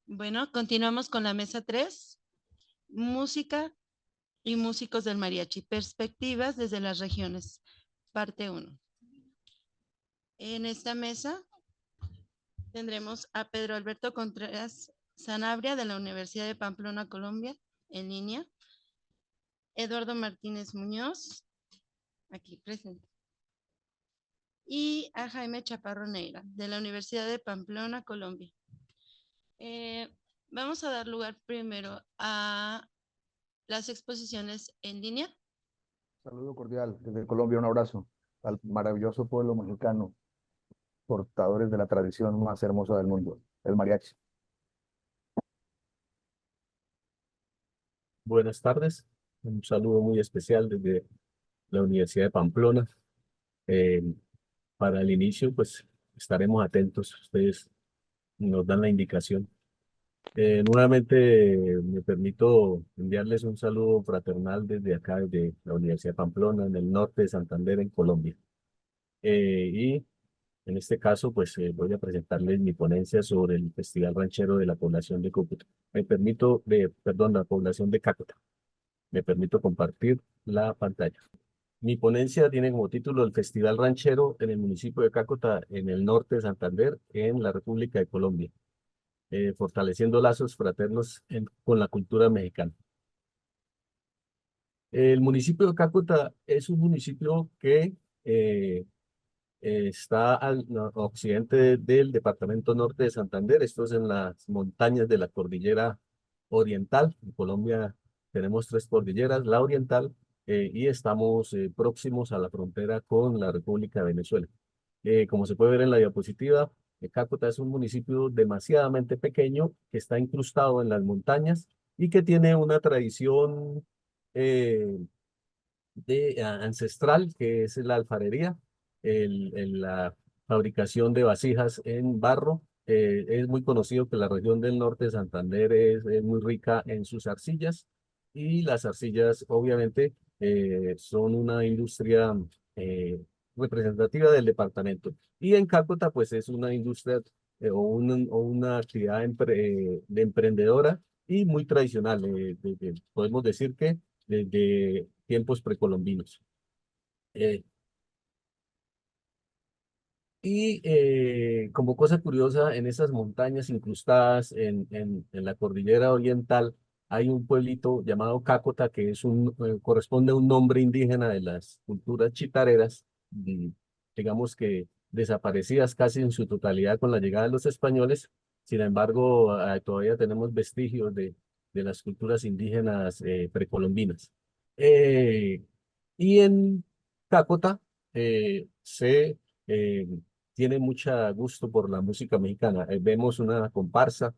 Bueno, continuamos con la mesa 3, música y músicos del mariachi, perspectivas desde las regiones, parte 1. En esta mesa tendremos a Pedro Alberto Contreras Sanabria de la Universidad de Pamplona, Colombia, en línea, Eduardo Martínez Muñoz, aquí presente, y a Jaime Chaparro Neira de la Universidad de Pamplona, Colombia. Eh, Vamos a dar lugar primero a las exposiciones en línea. Saludo cordial desde Colombia, un abrazo al maravilloso pueblo mexicano, portadores de la tradición más hermosa del mundo, el mariachi. Buenas tardes, un saludo muy especial desde la Universidad de Pamplona. Eh, para el inicio, pues estaremos atentos, ustedes nos dan la indicación. Nuevamente me permito enviarles un saludo fraternal desde acá, desde la Universidad de Pamplona, en el norte de Santander, en Colombia. Y en este caso, pues voy a presentarles mi ponencia sobre el Festival Ranchero de la población de Cúcuta. Perdón, la población de Cácuta. Me permito compartir la pantalla. Mi ponencia tiene como título el Festival Ranchero en el municipio de Cácuta, en el norte de Santander, en la República de Colombia, fortaleciendo lazos fraternos con la cultura mexicana. El municipio de Cácuta es un municipio que está al occidente del departamento norte de Santander. Esto es en las montañas de la cordillera oriental. En Colombia tenemos tres cordilleras, la oriental, y estamos próximos a la frontera con la República de Venezuela. Como se puede ver en la diapositiva, Cácuta es un municipio demasiadamente pequeño que está incrustado en las montañas y que tiene una tradición eh, ancestral, que es la alfarería, la fabricación de vasijas en barro. Es muy conocido que la región del norte de Santander es muy rica en sus arcillas, y las arcillas obviamente son una industria eh, representativa del departamento. Y en Cácuta pues es una industria o una actividad de emprendedora y muy tradicional. Podemos decir que desde tiempos precolombinos. Eh, Como cosa curiosa, en esas montañas incrustadas en la cordillera oriental, hay un pueblito llamado Cácota, que corresponde a un nombre indígena de las culturas chitareras, y digamos que desaparecidas casi en su totalidad con la llegada de los españoles. Sin embargo, todavía tenemos vestigios de las culturas indígenas precolombinas. Eh, y en Cácota eh, tiene mucho gusto por la música mexicana. Vemos una comparsa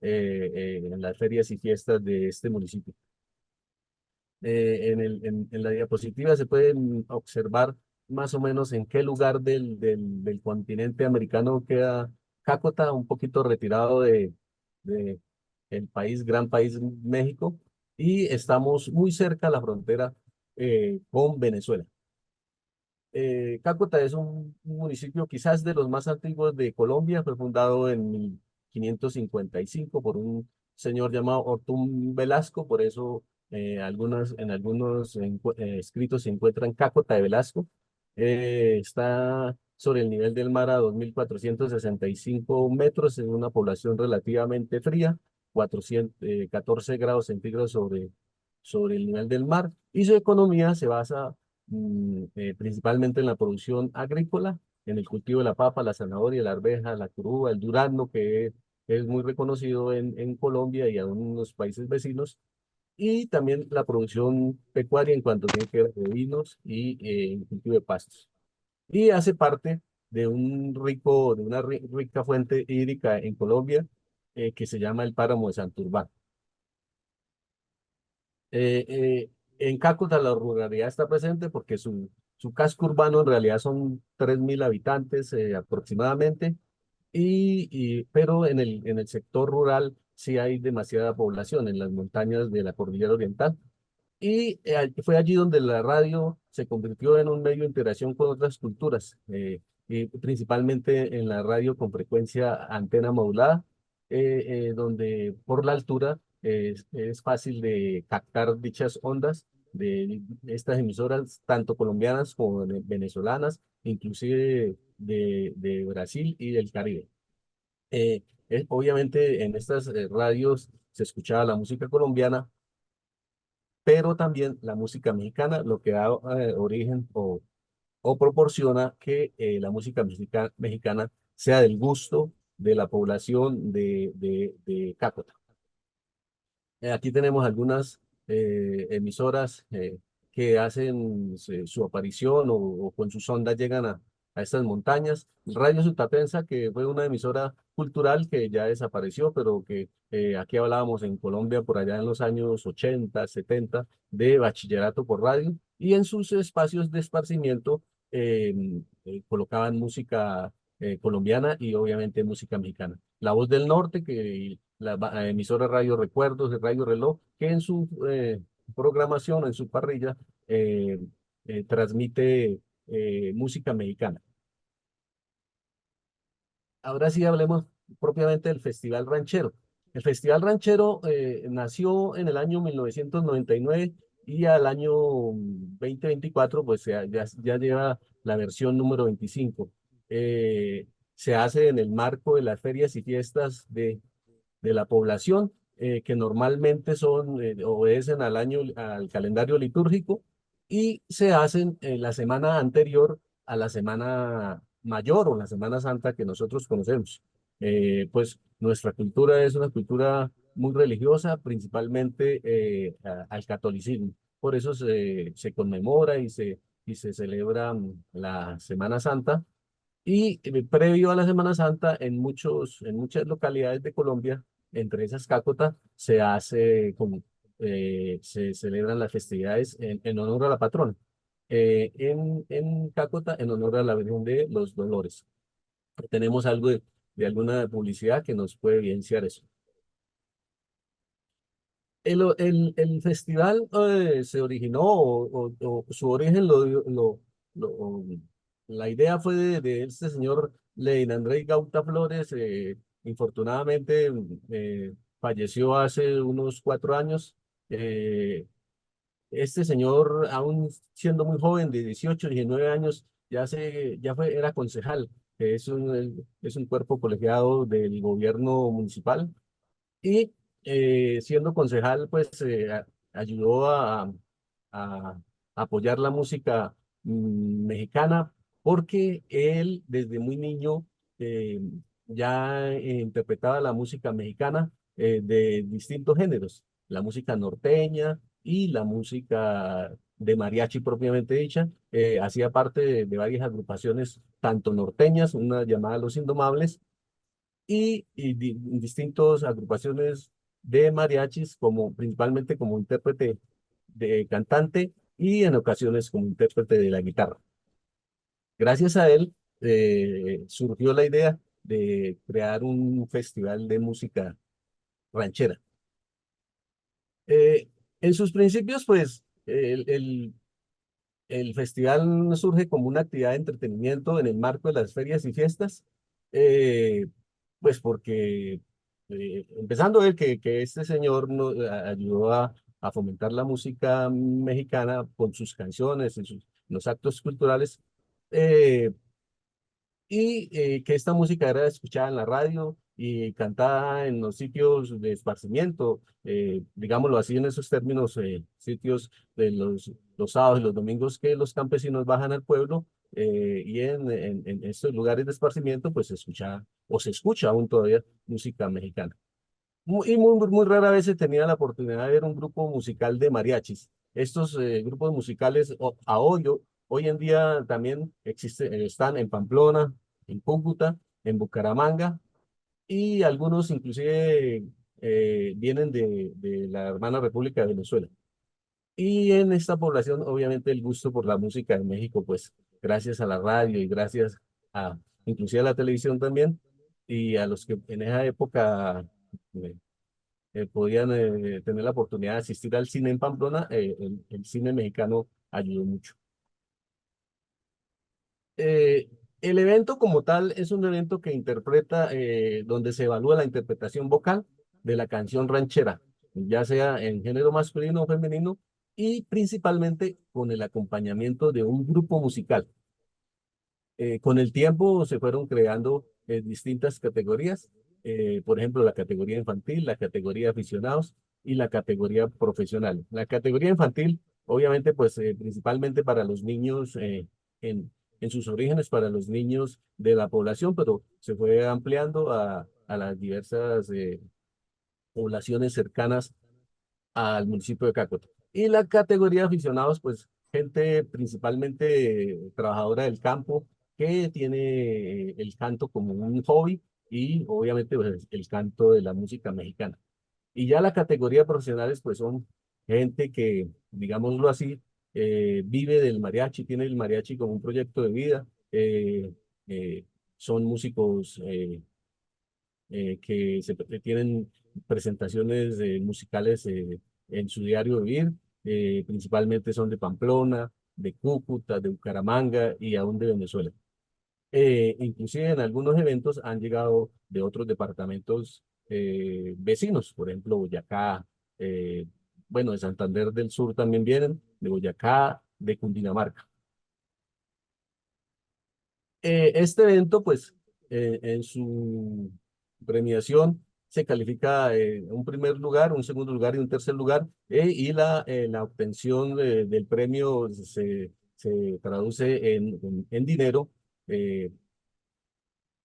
en las ferias y fiestas de este municipio. En la diapositiva se pueden observar más o menos en qué lugar del continente americano queda Cácota, un poquito retirado de el país, gran país México, y estamos muy cerca a la frontera con Venezuela. Cácuta es un municipio quizás de los más antiguos de Colombia. Fue fundado en 1555 por un señor llamado Ortún Velasco. Por eso en algunos escritos se encuentran Cácuta de Velasco. Está sobre el nivel del mar a 2.465 metros, en una población relativamente fría, 14 grados centígrados sobre el nivel del mar, y su economía se basa principalmente en la producción agrícola, en el cultivo de la papa, la zanahoria, la arveja, la curuba, el durazno, que es muy reconocido en Colombia y en algunos países vecinos, y también la producción pecuaria en cuanto tiene que ver de vinos y el cultivo de pastos. Y hace parte de una rica fuente hídrica en Colombia, que se llama el páramo de Santurbán. Eh, eh, en Cácuta la ruralidad está presente porque su casco urbano en realidad son 3.000 habitantes aproximadamente, pero en el sector rural sí hay demasiada población en las montañas de la cordillera oriental. Y fue allí donde la radio se convirtió en un medio de interacción con otras culturas, y principalmente en la radio con frecuencia antena modulada, donde por la altura es fácil de captar dichas ondas de estas emisoras, tanto colombianas como venezolanas, inclusive de Brasil y del Caribe. Obviamente en estas radios se escuchaba la música colombiana, pero también la música mexicana, lo que da origen o proporciona que la música mexicana sea del gusto de la población de Cácota. Aquí tenemos algunas emisoras que hacen su aparición o con sus ondas llegan a estas montañas. Radio Sutatensa, que fue una emisora cultural que ya desapareció, pero que aquí hablábamos en Colombia por allá en los años 80, 70, de bachillerato por radio, y en sus espacios de esparcimiento eh, colocaban música colombiana y obviamente música mexicana. La Voz del Norte, que la emisora Radio Recuerdos, de Radio Reloj, que en su programación, en su parrilla, transmite música mexicana. Ahora sí hablemos propiamente del Festival Ranchero. El Festival Ranchero nació en el año 1999 y al año 2024 pues ya lleva la versión número 25. Se hace en el marco de las ferias y fiestas de la población, que normalmente obedecen al calendario litúrgico y se hacen la semana anterior a la Semana Mayor o la Semana Santa que nosotros conocemos. Pues nuestra cultura es una cultura muy religiosa, principalmente al catolicismo. Por eso se conmemora y se celebra la Semana Santa. Y previo a la Semana Santa, en muchas localidades de Colombia, entre esas Cácota, se celebran las festividades en honor a la patrona. En Cácota, en honor a la Virgen de los Dolores. Tenemos algo de alguna publicidad que nos puede evidenciar eso. El festival se originó, o su origen lo- la idea fue de este señor Lein Andrés Gauta Flores. Infortunadamente falleció hace unos 4 años. Este señor, aún siendo muy joven, de 18, 19 años, era concejal. Es un cuerpo colegiado del gobierno municipal y siendo concejal, pues ayudó a apoyar la música mexicana, porque él desde muy niño ya interpretaba la música mexicana de distintos géneros, la música norteña y la música de mariachi propiamente dicha. Hacía parte de varias agrupaciones, tanto norteñas, una llamada Los Indomables, y distintas agrupaciones de mariachis, principalmente como intérprete de cantante y en ocasiones como intérprete de la guitarra. Gracias a él surgió la idea de crear un festival de música ranchera. En sus principios, pues, el festival surge como una actividad de entretenimiento en el marco de las ferias y fiestas, eh, pues porque empezando a ver que este señor ayudó a fomentar la música mexicana con sus canciones, los actos culturales, eh, y que esta música era escuchada en la radio y cantada en los sitios de esparcimiento, digámoslo así en esos términos, sitios de los sábados y los domingos que los campesinos bajan al pueblo, y en estos lugares de esparcimiento pues se escucha o se escucha aún todavía música mexicana. Y muy rara vez se tenía la oportunidad de ver un grupo musical de mariachis. Estos grupos musicales hoy en día también están en Pamplona, en Cúcuta, en Bucaramanga, y algunos inclusive vienen de la hermana República de Venezuela. Y en esta población, obviamente, el gusto por la música de México, pues gracias a la radio y gracias inclusive a la televisión también, y a los que en esa época eh, podían tener la oportunidad de asistir al cine en Pamplona, el cine mexicano ayudó mucho. El evento como tal es un evento que interpreta, donde se evalúa la interpretación vocal de la canción ranchera, ya sea en género masculino o femenino, y principalmente con el acompañamiento de un grupo musical. Con el tiempo se fueron creando distintas categorías, por ejemplo, la categoría infantil, la categoría de aficionados y la categoría profesional. La categoría infantil, obviamente, pues principalmente para los niños, en sus orígenes, para los niños de la población, pero se fue ampliando a las diversas poblaciones cercanas al municipio de Cácuta. Y la categoría de aficionados, pues gente principalmente trabajadora del campo que tiene el canto como un hobby y obviamente pues, el canto de la música mexicana. Y ya la categoría de profesionales, pues son gente que, digámoslo así, vive del mariachi, tiene el mariachi como un proyecto de vida, eh, son músicos tienen presentaciones musicales en su diario vivir, principalmente son de Pamplona, de Cúcuta, de Bucaramanga y aún de Venezuela. Inclusive en algunos eventos han llegado de otros departamentos vecinos, por ejemplo, Boyacá, eh, bueno, de Santander del Sur también vienen, de Boyacá, de Cundinamarca. Este evento, pues, en su premiación se califica un primer lugar, un segundo lugar y un tercer lugar, y la obtención del premio se traduce en dinero, eh,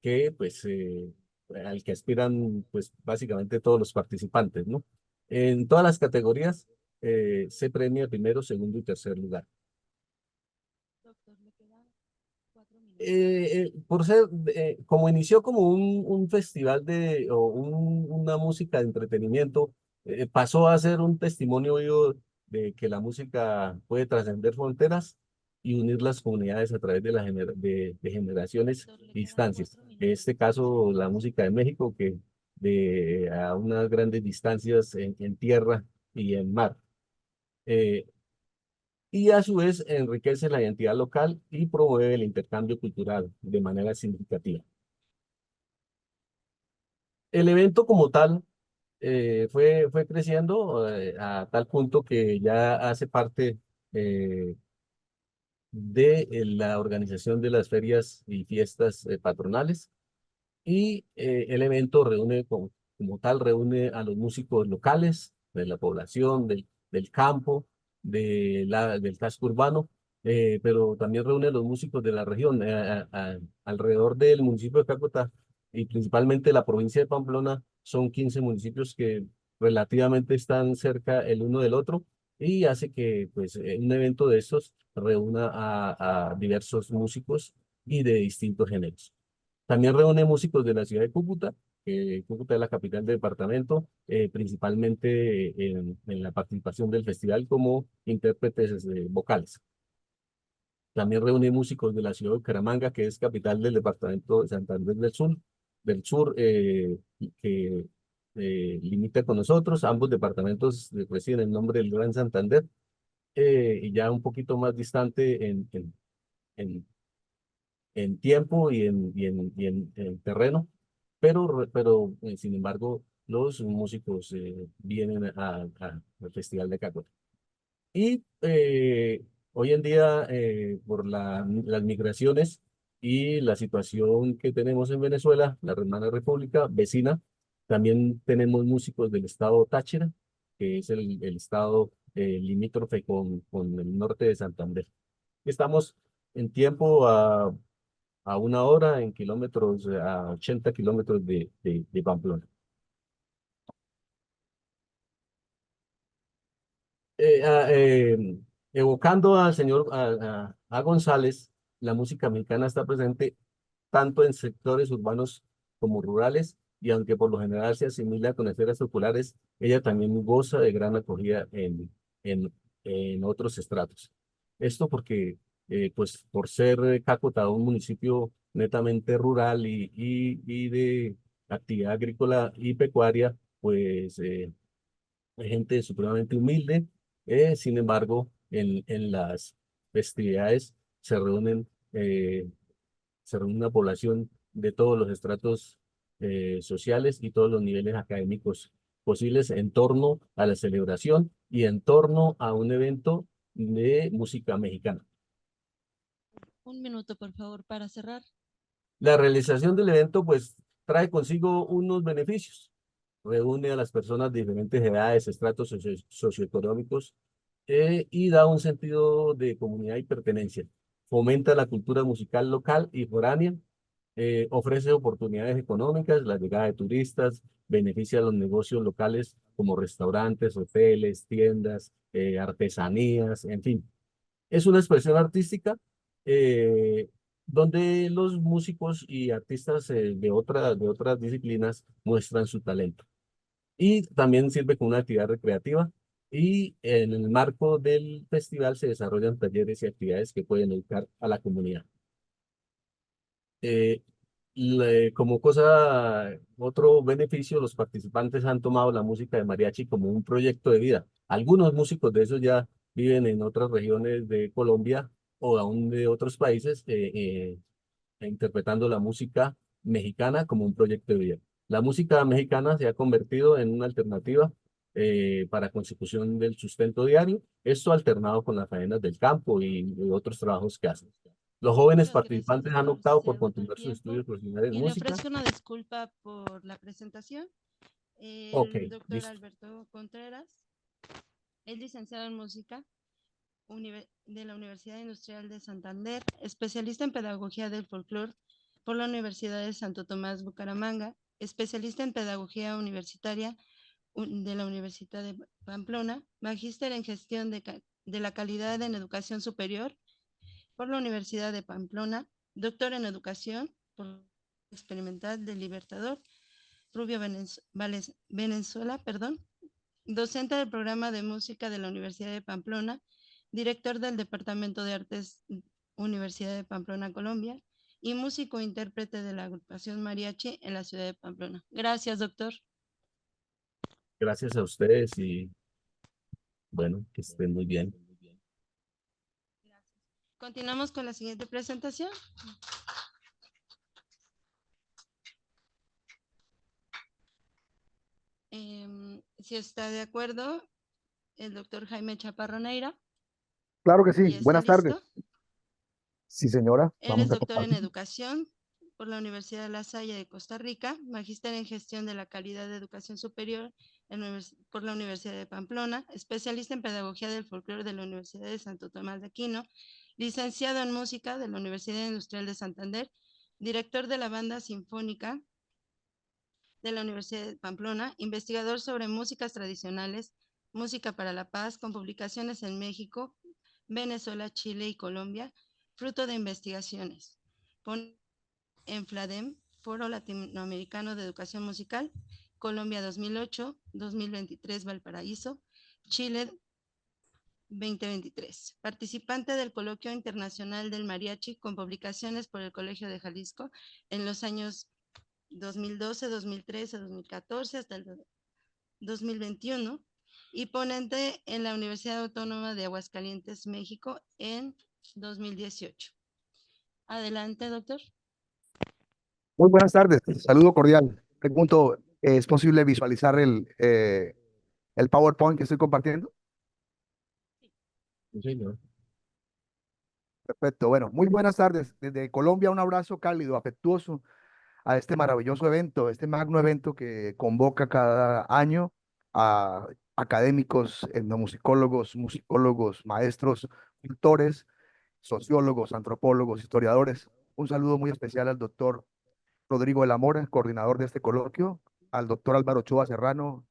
que, pues, al que aspiran, pues, básicamente todos los participantes, ¿no? En todas las categorías se premia primero, segundo y tercer lugar. Doctor, le quedan 4 minutos. Por ser, como inició como un festival o una música de entretenimiento, pasó a ser un testimonio vivo de que la música puede trascender fronteras y unir las comunidades a través de generaciones Doctor, le y quedan distancias. 4 minutos. En este caso, la música de México, que a unas grandes distancias en tierra y en mar. Eh, y a su vez enriquece la identidad local y promueve el intercambio cultural de manera significativa. El evento como tal fue creciendo a tal punto que ya hace parte de la organización de las ferias y fiestas patronales, y el evento reúne como tal, reúne a los músicos locales de la población, del campo, del casco urbano, pero también reúne a los músicos de la región. Alrededor del municipio de Cácuta y principalmente la provincia de Pamplona son 15 municipios que relativamente están cerca el uno del otro, y hace que, pues, un evento de estos reúna a diversos músicos y de distintos géneros. También reúne músicos de la ciudad de Cúcuta. Cúcuta es la capital del departamento, principalmente en la participación del festival como intérpretes vocales. También reúne músicos de la ciudad de Bucaramanga, que es capital del departamento de Santander del Sur, que limita con nosotros. Ambos departamentos reciben el nombre del Gran Santander, y ya un poquito más distante en en tiempo y en terreno, pero sin embargo, los músicos vienen al Festival de Cácuta. Y hoy en día, por las migraciones y la situación que tenemos en Venezuela, la hermana república vecina, también tenemos músicos del estado Táchira, que es el estado limítrofe con el norte de Santander. Estamos en tiempo a 1 hora, en kilómetros, a 80 kilómetros de Pamplona. Evocando al señor a González, la música mexicana está presente tanto en sectores urbanos como rurales, y aunque por lo general se asimila con esferas populares, ella también goza de gran acogida en, en otros estratos. Esto porque, pues, por ser Cácuta un municipio netamente rural y de actividad agrícola y pecuaria, pues hay gente supremamente humilde. Sin embargo, en las festividades se reúnen se reúne una población de todos los estratos sociales y todos los niveles académicos posibles en torno a la celebración y en torno a un evento de música mexicana. Un minuto, por favor, para cerrar. La realización del evento pues trae consigo unos beneficios. Reúne a las personas de diferentes edades, estratos socioeconómicos y da un sentido de comunidad y pertenencia. Fomenta la cultura musical local y foránea, ofrece oportunidades económicas, la llegada de turistas, beneficia a los negocios locales como restaurantes, hoteles, tiendas, artesanías, en fin. Es una expresión artística eh, donde los músicos y artistas de otras disciplinas muestran su talento. Y también sirve como una actividad recreativa. Y en el marco del festival se desarrollan talleres y actividades que pueden educar a la comunidad. Eh, Como otro beneficio, los participantes han tomado la música de mariachi como un proyecto de vida. Algunos músicos de esos ya viven en otras regiones de Colombia o aún de otros países, interpretando la música mexicana como un proyecto de vida. La música mexicana se ha convertido en una alternativa para consecución del sustento diario, esto alternado con las faenas del campo y otros trabajos que hacen. Los jóvenes Muchas gracias, participantes han doctor. optado Se por agotó el continuar sus tiempo. estudios profesionales en Y le música. ofrezco una disculpa por la presentación. Ok, El doctor listo. Alberto Contreras es licenciado en música de la Universidad Industrial de Santander, especialista en pedagogía del folclore por la Universidad de Santo Tomás Bucaramanga, especialista en pedagogía universitaria de la Universidad de Pamplona, magíster en gestión de la calidad en educación superior por la Universidad de Pamplona, doctor en educación por la Experimental del Libertador, Rubio Venezuela, docente del programa de música de la Universidad de Pamplona, director del Departamento de Artes Universidad de Pamplona, Colombia, y músico intérprete de la agrupación Mariachi en la ciudad de Pamplona. Gracias, doctor. Gracias a ustedes y bueno, que estén muy bien. Continuamos con la siguiente presentación. Si está de acuerdo, el doctor Jaime Chaparro Neira. Claro que sí. ¿Ya está Buenas tardes. listo? Sí, señora. Él Vamos es a doctor en compartir. educación por la Universidad de La Salle de Costa Rica, magíster en gestión de la calidad de educación superior por la Universidad de Pamplona, especialista en pedagogía del folclore de la Universidad de Santo Tomás de Aquino, licenciado en música de la Universidad Industrial de Santander, director de la banda sinfónica de la Universidad de Pamplona, investigador sobre músicas tradicionales, música para la paz, con publicaciones en México, Venezuela, Chile y Colombia, fruto de investigaciones. En FLADEM, Foro Latinoamericano de Educación Musical, Colombia 2008, 2023 Valparaíso, Chile 2023. Participante del Coloquio Internacional del Mariachi con publicaciones por el Colegio de Jalisco en los años 2012, 2013, 2014 hasta el 2021 y ponente en la Universidad Autónoma de Aguascalientes, México en 2018. Adelante, doctor. Muy buenas tardes. Saludo cordial. Pregunto, ¿es posible visualizar el PowerPoint que estoy compartiendo? Sí, señor. Perfecto. Bueno, muy buenas tardes. Desde Colombia, un abrazo cálido, afectuoso a este maravilloso evento, este magno evento que convoca cada año a académicos, etnomusicólogos, musicólogos, maestros, pintores, sociólogos, antropólogos, historiadores. Un saludo muy especial al doctor Rodrigo de la Mora, coordinador de este coloquio, al doctor Álvaro Ochoa Serrano,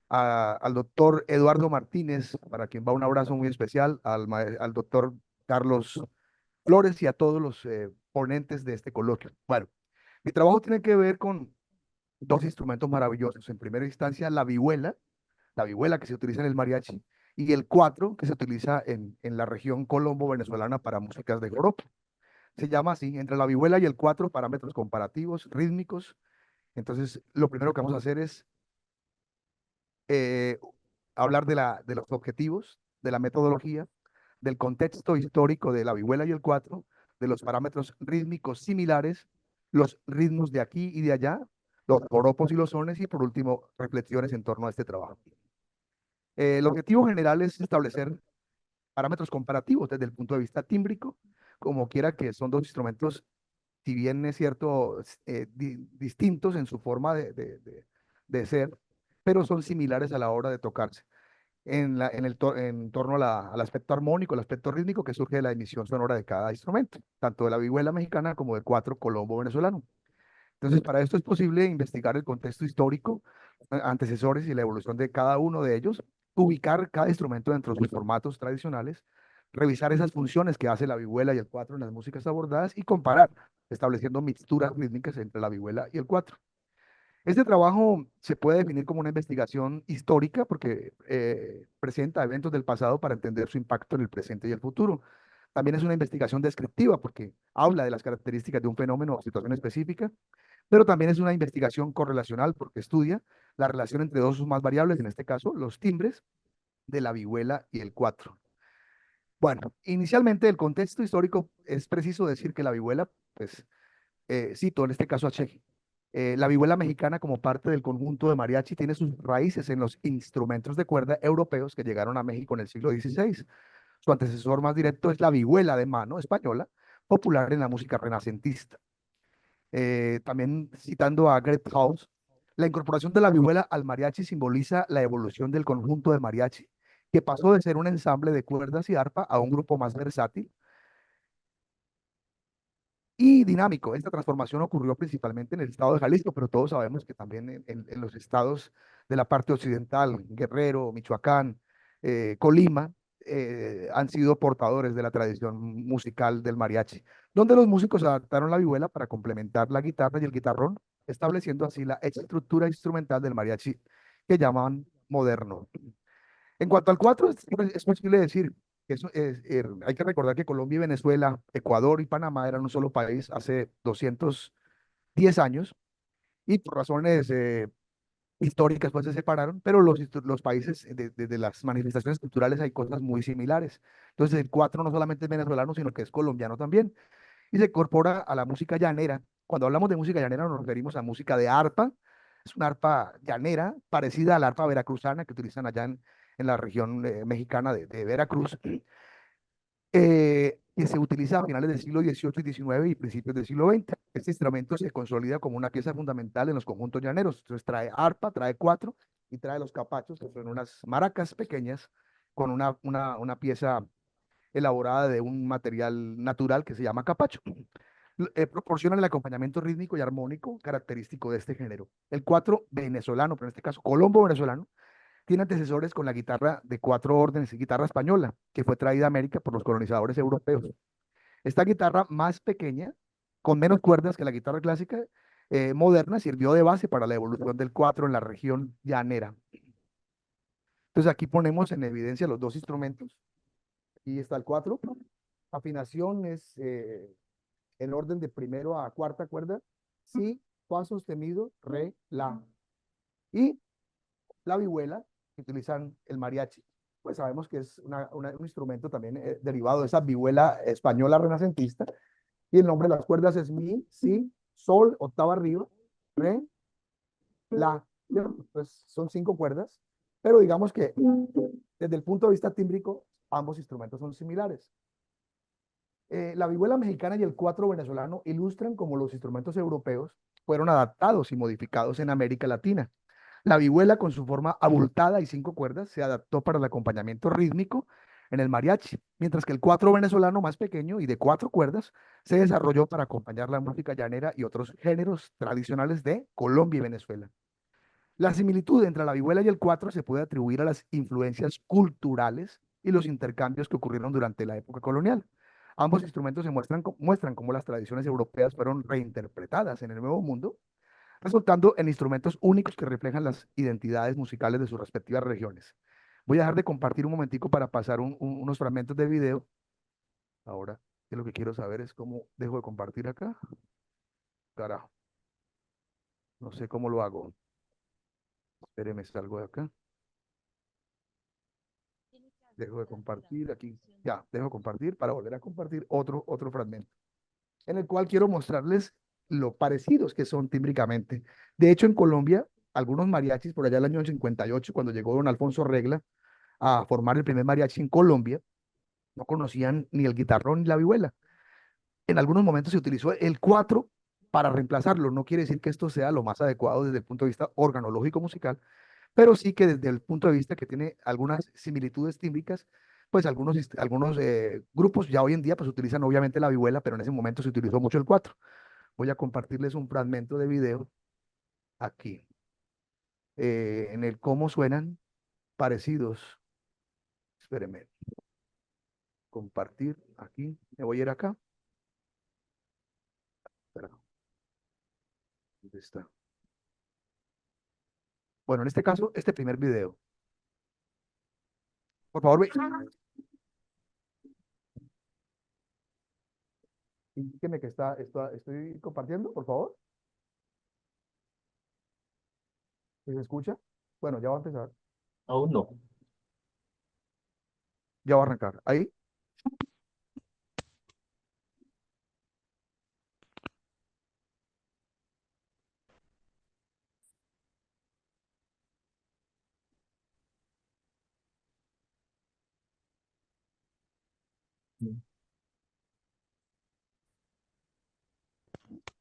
al doctor Eduardo Martínez, para quien va un abrazo muy especial, al doctor Carlos Flores y a todos los ponentes de este coloquio. Bueno, mi trabajo tiene que ver con dos instrumentos maravillosos. En primera instancia, la vihuela que se utiliza en el mariachi, y el cuatro que se utiliza en la región colombo-venezolana para músicas de joropo. Se llama así, entre la vihuela y el cuatro, parámetros comparativos, rítmicos. Entonces, lo primero que vamos a hacer es eh, hablar de los objetivos, de la metodología, del contexto histórico de la vihuela y el cuatro, de los parámetros rítmicos similares, los ritmos de aquí y de allá, los joropos y los sones, y por último, reflexiones en torno a este trabajo. El objetivo general es establecer parámetros comparativos desde el punto de vista tímbrico, como quiera que son dos instrumentos, si bien es cierto, distintos en su forma de ser, pero son similares a la hora de tocarse en torno a al aspecto armónico, el aspecto rítmico que surge de la emisión sonora de cada instrumento, tanto de la vihuela mexicana como del cuatro colombo venezolano. Entonces, para esto es posible investigar el contexto histórico, antecesores y la evolución de cada uno de ellos, ubicar cada instrumento dentro de sus formatos tradicionales, revisar esas funciones que hace la vihuela y el cuatro en las músicas abordadas y comparar, estableciendo mixturas rítmicas entre la vihuela y el cuatro. Este trabajo se puede definir como una investigación histórica porque presenta eventos del pasado para entender su impacto en el presente y el futuro. También es una investigación descriptiva porque habla de las características de un fenómeno o situación específica, pero también es una investigación correlacional porque estudia la relación entre dos o más variables, en este caso los timbres de la vihuela y el cuatro. Bueno, inicialmente el contexto histórico es preciso decir que la vihuela, pues cito en este caso a Che. La vihuela mexicana como parte del conjunto de mariachi tiene sus raíces en los instrumentos de cuerda europeos que llegaron a México en el siglo XVI. Su antecesor más directo es la vihuela de mano española, popular en la música renacentista. También citando a Gert Haus, la incorporación de la vihuela al mariachi simboliza la evolución del conjunto de mariachi, que pasó de ser un ensamble de cuerdas y arpa a un grupo más versátil y dinámico. Esta transformación ocurrió principalmente en el estado de Jalisco, pero todos sabemos que también en los estados de la parte occidental, Guerrero, Michoacán, Colima, han sido portadores de la tradición musical del mariachi, donde los músicos adaptaron la vihuela para complementar la guitarra y el guitarrón, estableciendo así la estructura instrumental del mariachi que llaman moderno. En cuanto al cuatro, es posible decir que hay que recordar que Colombia y Venezuela, Ecuador y Panamá eran un solo país hace 210 años y por razones históricas pues se separaron, pero los países de las manifestaciones culturales hay cosas muy similares. Entonces el cuatro no solamente es venezolano, sino que es colombiano también y se incorpora a la música llanera. Cuando hablamos de música llanera nos referimos a música de arpa. Es una arpa llanera parecida a la arpa veracruzana que utilizan allá en la región mexicana de Veracruz, que se utiliza a finales del siglo XVIII y XIX y principios del siglo XX. Este instrumento se consolida como una pieza fundamental en los conjuntos llaneros. Entonces trae arpa, trae cuatro y trae los capachos, que son unas maracas pequeñas con una pieza elaborada de un material natural que se llama capacho. Proporcionan el acompañamiento rítmico y armónico característico de este género. El cuatro venezolano, pero en este caso colombo venezolano, tiene antecesores con la guitarra de cuatro órdenes, guitarra española, que fue traída a América por los colonizadores europeos. Esta guitarra más pequeña, con menos cuerdas que la guitarra clásica moderna, sirvió de base para la evolución del cuatro en la región llanera. Entonces aquí ponemos en evidencia los dos instrumentos. Y está el cuatro. Afinación es en orden de primero a cuarta cuerda, si, fa sostenido, re, la. Y la vihuela, que utilizan el mariachi, pues sabemos que es un instrumento también derivado de esa vihuela española renacentista, y el nombre de las cuerdas es mi, si, sol, octava arriba, re, la. Pues son 5 cuerdas, pero digamos que desde el punto de vista tímbrico, ambos instrumentos son similares. La vihuela mexicana y el cuatro venezolano ilustran cómo los instrumentos europeos fueron adaptados y modificados en América Latina. La vihuela, con su forma abultada y 5 cuerdas, se adaptó para el acompañamiento rítmico en el mariachi, mientras que el cuatro venezolano, más pequeño y de 4 cuerdas, se desarrolló para acompañar la música llanera y otros géneros tradicionales de Colombia y Venezuela. La similitud entre la vihuela y el cuatro se puede atribuir a las influencias culturales y los intercambios que ocurrieron durante la época colonial. Ambos instrumentos muestran cómo las tradiciones europeas fueron reinterpretadas en el Nuevo Mundo, resultando en instrumentos únicos que reflejan las identidades musicales de sus respectivas regiones. Voy a dejar de compartir un momentico para pasar unos fragmentos de video. Ahora, lo que quiero saber es cómo dejo de compartir acá. Carajo, no sé cómo lo hago. Espéreme, salgo de acá. Dejo de compartir aquí. Ya, dejo de compartir para volver a compartir otro fragmento. en el cual quiero mostrarles lo parecidos que son tímbricamente. De hecho, en Colombia, algunos mariachis, por allá el año 58, cuando llegó don Alfonso Regla a formar el primer mariachi en Colombia, no conocían ni el guitarrón ni la vihuela. En algunos momentos se utilizó el cuatro para reemplazarlo. No quiere decir que esto sea lo más adecuado desde el punto de vista organológico musical, pero sí que desde el punto de vista que tiene algunas similitudes tímbricas, pues algunos grupos ya hoy en día pues utilizan obviamente la vihuela, pero en ese momento se utilizó mucho el cuatro. Voy a compartirles un fragmento de video aquí, en el cómo suenan parecidos. Espérenme, compartir aquí. Me voy a ir acá. Espera, ¿dónde está? Bueno, en este caso, este primer video. Por favor, indíqueme que estoy compartiendo, por favor. ¿Se escucha? Bueno, ya va a empezar. Aún no. Ya va a arrancar. Ahí.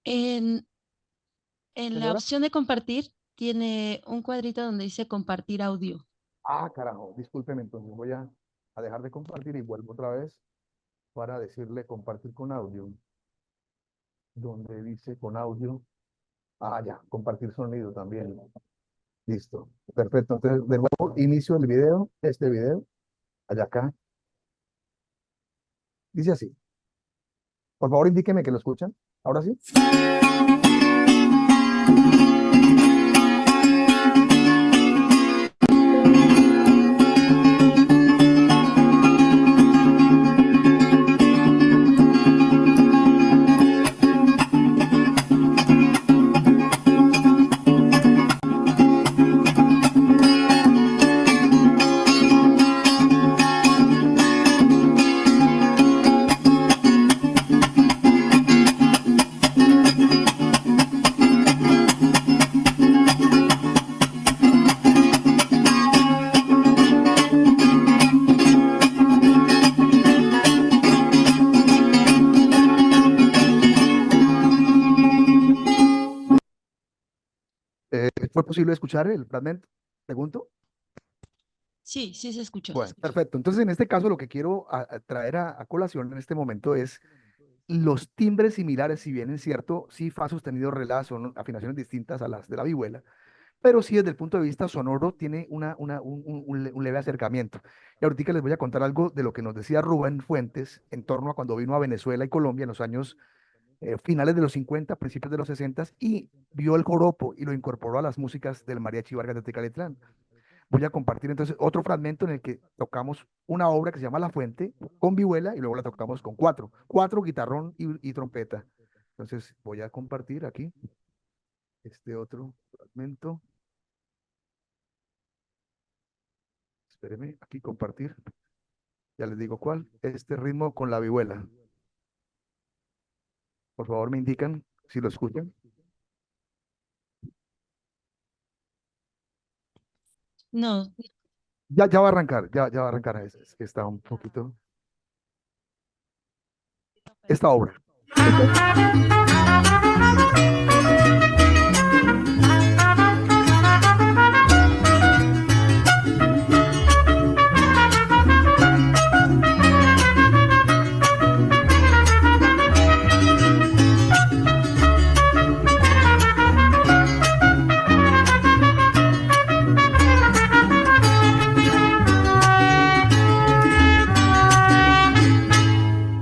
En, en la Señora. opción de compartir, tiene un cuadrito donde dice compartir audio. Ah, carajo, discúlpeme, entonces voy a dejar de compartir y vuelvo otra vez para decirle compartir con audio. Donde dice con audio. Ah, ya, compartir sonido también. Listo. Perfecto. Entonces, de nuevo, inicio el video, este video, allá acá. Dice así. Por favor, indíqueme que lo escuchan. Ahora sí. ¿Fue posible escuchar el fragmento? Pregunto. Sí, sí se escuchó. Bueno, perfecto. Entonces, en este caso, lo que quiero traer a colación en este momento es los timbres similares, si bien es cierto, si fa sostenido re la son afinaciones distintas a las de la vihuela, pero sí desde el punto de vista sonoro tiene un leve acercamiento. Y ahorita les voy a contar algo de lo que nos decía Rubén Fuentes en torno a cuando vino a Venezuela y Colombia en los años finales de los 50, principios de los 60 y vio el joropo y lo incorporó a las músicas del Mariachi Vargas de Tecalitlán. Voy a compartir entonces otro fragmento en el que tocamos una obra que se llama La Fuente con vihuela y luego la tocamos con cuatro guitarrón y trompeta. Entonces voy a compartir aquí este otro fragmento. Espérenme, aquí compartir. Ya les digo cuál. Este ritmo con la vihuela. Por favor, me indican si lo escuchan. No, Ya va a arrancar, ya va a arrancar. Es que está un poquito. Esta obra.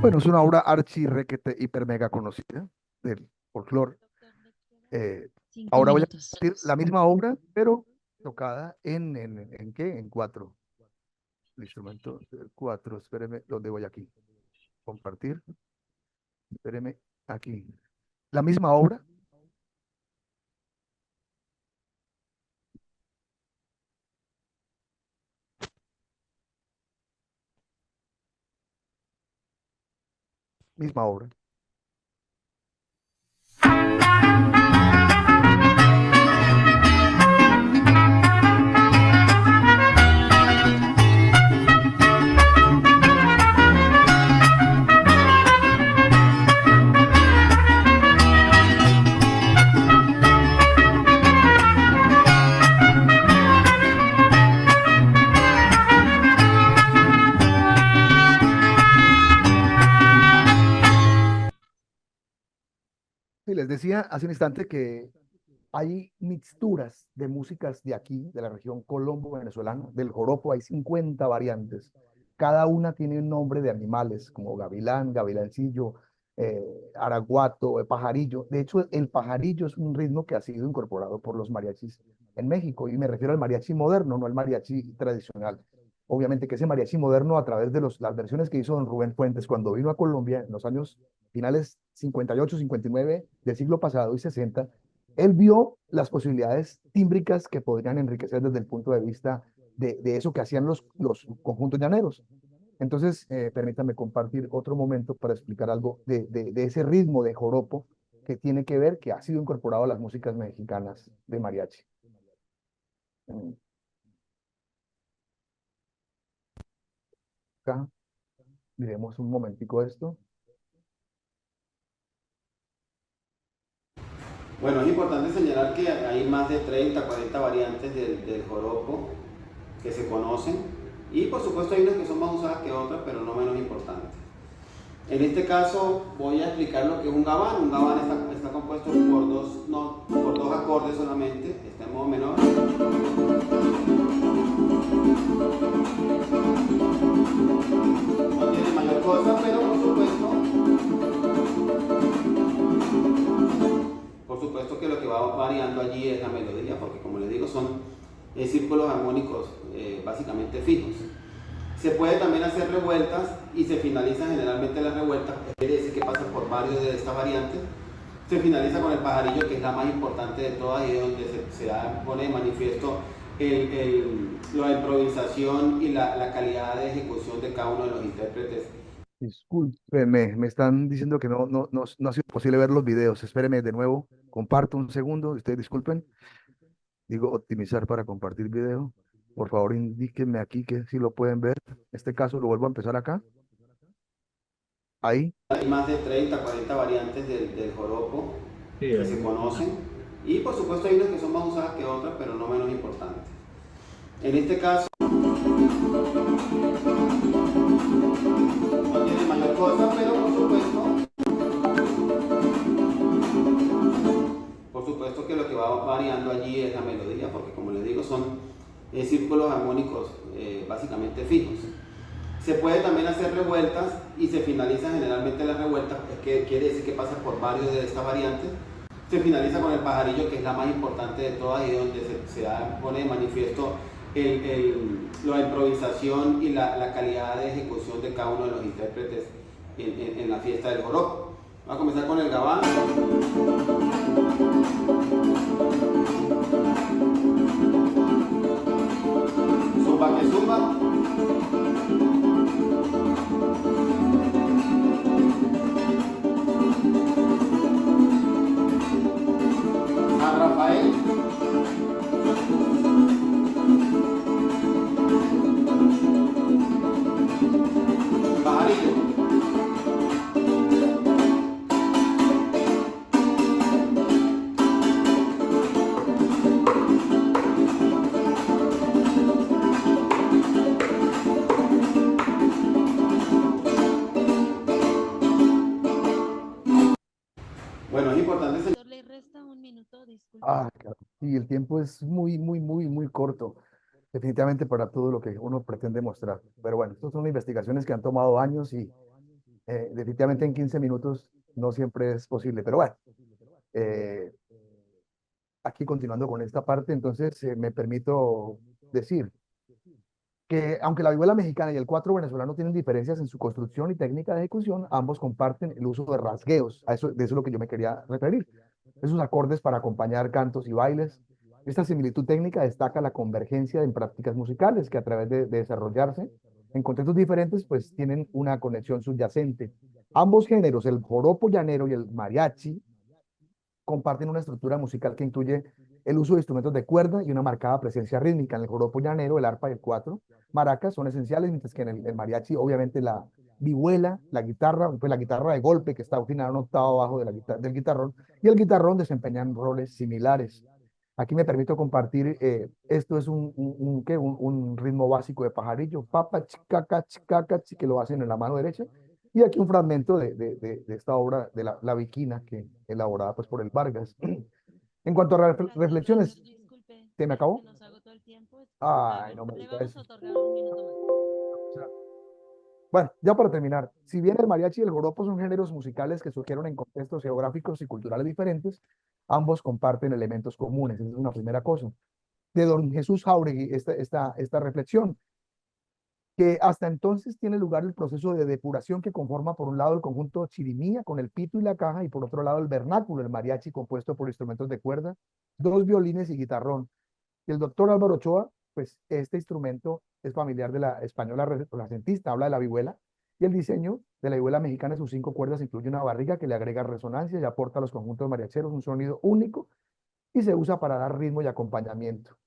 Bueno, es una obra archi requete hiper mega conocida del folclore. Eh, cinco Ahora voy a minutos. compartir la misma obra, pero tocada ¿en qué? En cuatro. El instrumento cuatro. Espéreme, ¿dónde voy aquí? Compartir. Espéreme, aquí. La misma obra, misma obra. Sí, les decía hace un instante que hay mixturas de músicas de aquí, de la región colombo-venezolana, del joropo hay 50 variantes. Cada una tiene un nombre de animales, como gavilán, gavilancillo, araguato, pajarillo. De hecho, el pajarillo es un ritmo que ha sido incorporado por los mariachis en México, y me refiero al mariachi moderno, no al mariachi tradicional. Obviamente que ese mariachi moderno, a través de las versiones que hizo don Rubén Fuentes cuando vino a Colombia en los años finales 58, 59 del siglo pasado y 60, él vio las posibilidades tímbricas que podrían enriquecer desde el punto de vista de eso que hacían los conjuntos llaneros. Entonces, permítame compartir otro momento para explicar algo de ese ritmo de joropo que tiene que ver, que ha sido incorporado a las músicas mexicanas de mariachi. Mm, Acá, miremos un momentico esto. Bueno, es importante señalar que hay más de 30, 40 variantes del joropo que se conocen y por supuesto hay unas que son más usadas que otras, pero no menos importantes. En este caso voy a explicar lo que es un gabán. Un gabán está compuesto por dos, no, por dos acordes solamente, está en modo menor. No tiene mayor cosa, pero por supuesto que lo que va variando allí es la melodía, porque como les digo son círculos armónicos básicamente fijos. Se puede también hacer revueltas y se finaliza generalmente las revueltas, quiere decir que pasa por varios de estas variantes. Se finaliza con el pajarillo, que es la más importante de todas y es donde se pone de manifiesto la improvisación y la calidad de ejecución de cada uno de los intérpretes. Discúlpenme, me están diciendo que no ha sido posible ver los videos. Espérenme de nuevo, comparto un segundo, ustedes disculpen. Digo optimizar para compartir video. Por favor, indíquenme aquí que si lo pueden ver. En este caso lo vuelvo a empezar acá. Ahí. Hay más de 30, 40 variantes del joropo que se conocen y por supuesto hay unas que son más usadas que otras, pero no menos importantes. En este caso no tiene mayor cosa, pero por supuesto que lo que va variando allí es la melodía, porque como les digo son círculos armónicos básicamente fijos. Se puede también hacer revueltas y se finaliza generalmente las revueltas, que quiere decir que pasa por varios de estas variantes. Se finaliza con el pajarillo, que es la más importante de todas y donde se pone de manifiesto la improvisación y la calidad de ejecución de cada uno de los intérpretes en la fiesta del joropo. Vamos a comenzar con el gabán. Zumba que zumba. San Rafael. Pajarillo. Bueno, es importante señalar. Le resta un minuto, disculpe. Claro. Y el tiempo es muy corto, definitivamente para todo lo que uno pretende mostrar. Pero bueno, estas son investigaciones que han tomado años y definitivamente en 15 minutos no siempre es posible. Pero bueno, eh, aquí continuando con esta parte, entonces me permito decir que aunque la vihuela mexicana y el cuatro venezolano tienen diferencias en su construcción y técnica de ejecución, ambos comparten el uso de rasgueos. De eso es lo que yo me quería referir. Esos acordes para acompañar cantos y bailes. Esta similitud técnica destaca la convergencia en prácticas musicales que a través de desarrollarse en contextos diferentes, pues tienen una conexión subyacente. Ambos géneros, el joropo llanero y el mariachi, comparten una estructura musical que incluye el uso de instrumentos de cuerda y una marcada presencia rítmica. En el joropo llanero, el arpa y el cuatro maracas son esenciales, mientras que en el mariachi, obviamente, la vihuela, la guitarra, pues la guitarra de golpe, que está afinada un octavo abajo de del guitarrón, y el guitarrón desempeñan roles similares. Aquí me permito compartir, esto es un ritmo básico de pajarillo, papa, chicaca, chicaca, que lo hacen en la mano derecha, Y aquí un fragmento de esta obra de la Viquina, que elaborada pues por el Vargas. En cuanto a reflexiones, Disculpe, ¿se me acabó? nos agotó el tiempo. Ay, no me Le diga vamos eso. a otorgar un minuto más. Bueno, ya para terminar, si bien el mariachi y el joropo son géneros musicales que surgieron en contextos geográficos y culturales diferentes, ambos comparten elementos comunes. Esa es una primera cosa. De don Jesús Jáuregui, esta reflexión, que hasta entonces tiene lugar el proceso de depuración que conforma por un lado el conjunto chirimía con el pito y la caja y por otro lado el vernáculo, el mariachi compuesto por instrumentos de cuerda, dos violines y guitarrón. Y el doctor Álvaro Ochoa, pues este instrumento es familiar de la española renacentista, habla de la vihuela, y el diseño de la vihuela mexicana en sus 5 cuerdas incluye una barriga que le agrega resonancia y aporta a los conjuntos mariacheros un sonido único y se usa para dar ritmo y acompañamiento.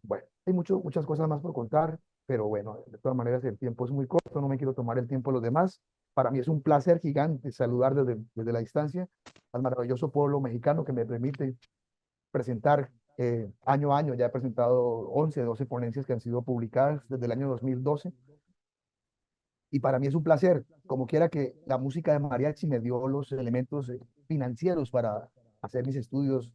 Bueno, hay muchas cosas más por contar, pero bueno, de todas maneras el tiempo es muy corto, no me quiero tomar el tiempo de los demás. Para mí es un placer gigante saludar desde la distancia al maravilloso pueblo mexicano que me permite presentar año a año. Ya he presentado 11, 12 ponencias que han sido publicadas desde el año 2012. Y para mí es un placer, como quiera que la música de mariachi me dio los elementos financieros para hacer mis estudios,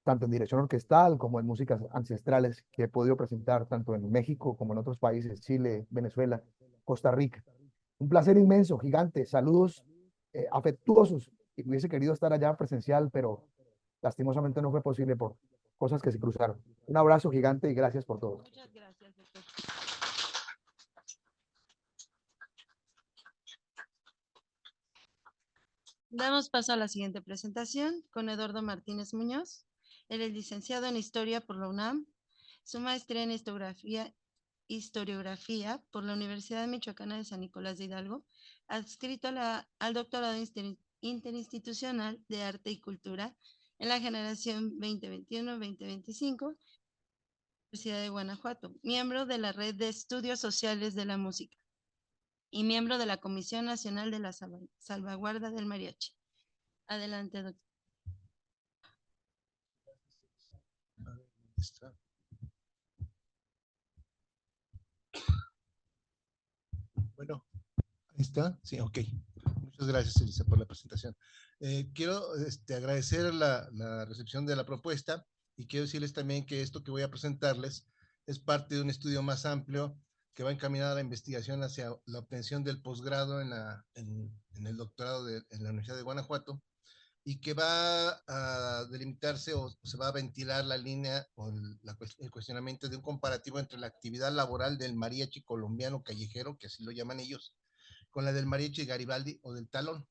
tanto en dirección orquestal como en músicas ancestrales que he podido presentar tanto en México como en otros países, Chile, Venezuela, Costa Rica. Un placer inmenso, gigante. Saludos afectuosos. Y hubiese querido estar allá presencial, pero lastimosamente no fue posible por cosas que se cruzaron. Un abrazo gigante y gracias por todo. Muchas gracias, doctor. Damos paso a la siguiente presentación con Eduardo Martínez Muñoz. Él es licenciado en Historia por la UNAM, su maestría en Historiografía por la Universidad Michoacana de San Nicolás de Hidalgo, adscrito al doctorado interinstitucional de Arte y Cultura en la generación 2021-2025, Universidad de Guanajuato, miembro de la Red de Estudios Sociales de la Música y miembro de la Comisión Nacional de la Salvaguarda del Mariachi. Adelante, doctor. Bueno, ahí está. Sí, ok. Muchas gracias, Elisa, por la presentación. Quiero agradecer la recepción de la propuesta y quiero decirles también que esto que voy a presentarles es parte de un estudio más amplio que va encaminado a la investigación hacia la obtención del posgrado en el doctorado en la Universidad de Guanajuato y que va a delimitarse o se va a ventilar la línea o el cuestionamiento de un comparativo entre la actividad laboral del mariachi colombiano callejero, que así lo llaman ellos, con la del mariachi Garibaldi o del talón.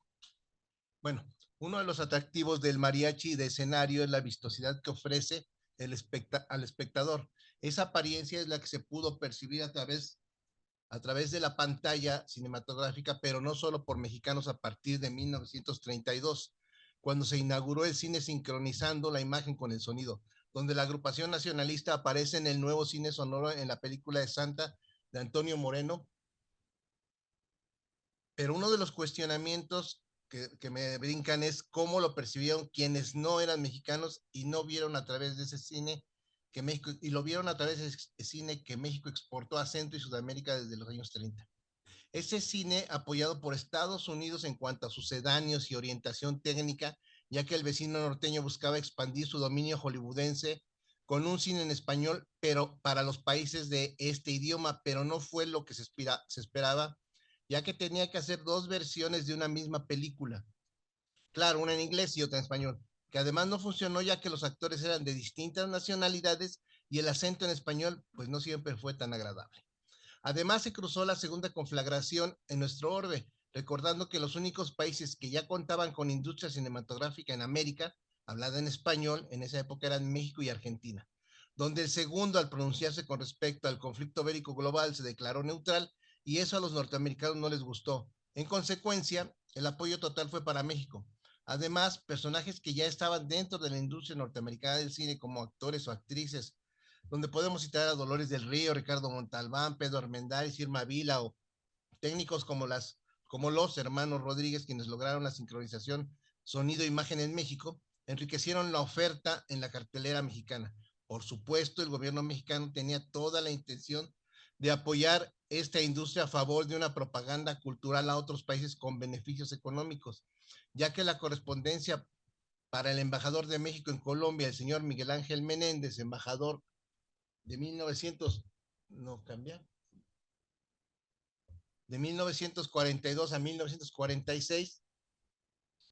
Bueno, uno de los atractivos del mariachi de escenario es la vistosidad que ofrece al espectador. Esa apariencia es la que se pudo percibir a través de la pantalla cinematográfica, pero no solo por mexicanos a partir de 1932, cuando se inauguró el cine sincronizando la imagen con el sonido, donde la agrupación nacionalista aparece en el nuevo cine sonoro en la película de Santa de Antonio Moreno. Pero uno de los cuestionamientos que me brincan es cómo lo percibieron quienes no eran mexicanos y no vieron a través de ese cine que México, y lo vieron a través de ese cine que México exportó a Centro y Sudamérica desde los años 30. Ese cine apoyado por Estados Unidos en cuanto a sucedáneos y orientación técnica, ya que el vecino norteño buscaba expandir su dominio hollywoodense con un cine en español, pero para los países de este idioma, pero no fue lo que se esperaba, ya que tenía que hacer dos versiones de una misma película. Claro, una en inglés y otra en español, que además no funcionó ya que los actores eran de distintas nacionalidades y el acento en español pues no siempre fue tan agradable. Además se cruzó la segunda conflagración en nuestro orbe, recordando que los únicos países que ya contaban con industria cinematográfica en América, hablada en español, en esa época eran México y Argentina, donde el segundo al pronunciarse con respecto al conflicto bélico global se declaró neutral y eso a los norteamericanos no les gustó. En consecuencia, el apoyo total fue para México. Además, personajes que ya estaban dentro de la industria norteamericana del cine como actores o actrices, donde podemos citar a Dolores del Río, Ricardo Montalbán, Pedro Armendáriz, Irma Vila o técnicos como los hermanos Rodríguez, quienes lograron la sincronización sonido-imagen en México, enriquecieron la oferta en la cartelera mexicana. Por supuesto, el gobierno mexicano tenía toda la intención de apoyar esta industria a favor de una propaganda cultural a otros países con beneficios económicos, ya que la correspondencia para el embajador de México en Colombia, el señor Miguel Ángel Menéndez, embajador de 1942 a 1946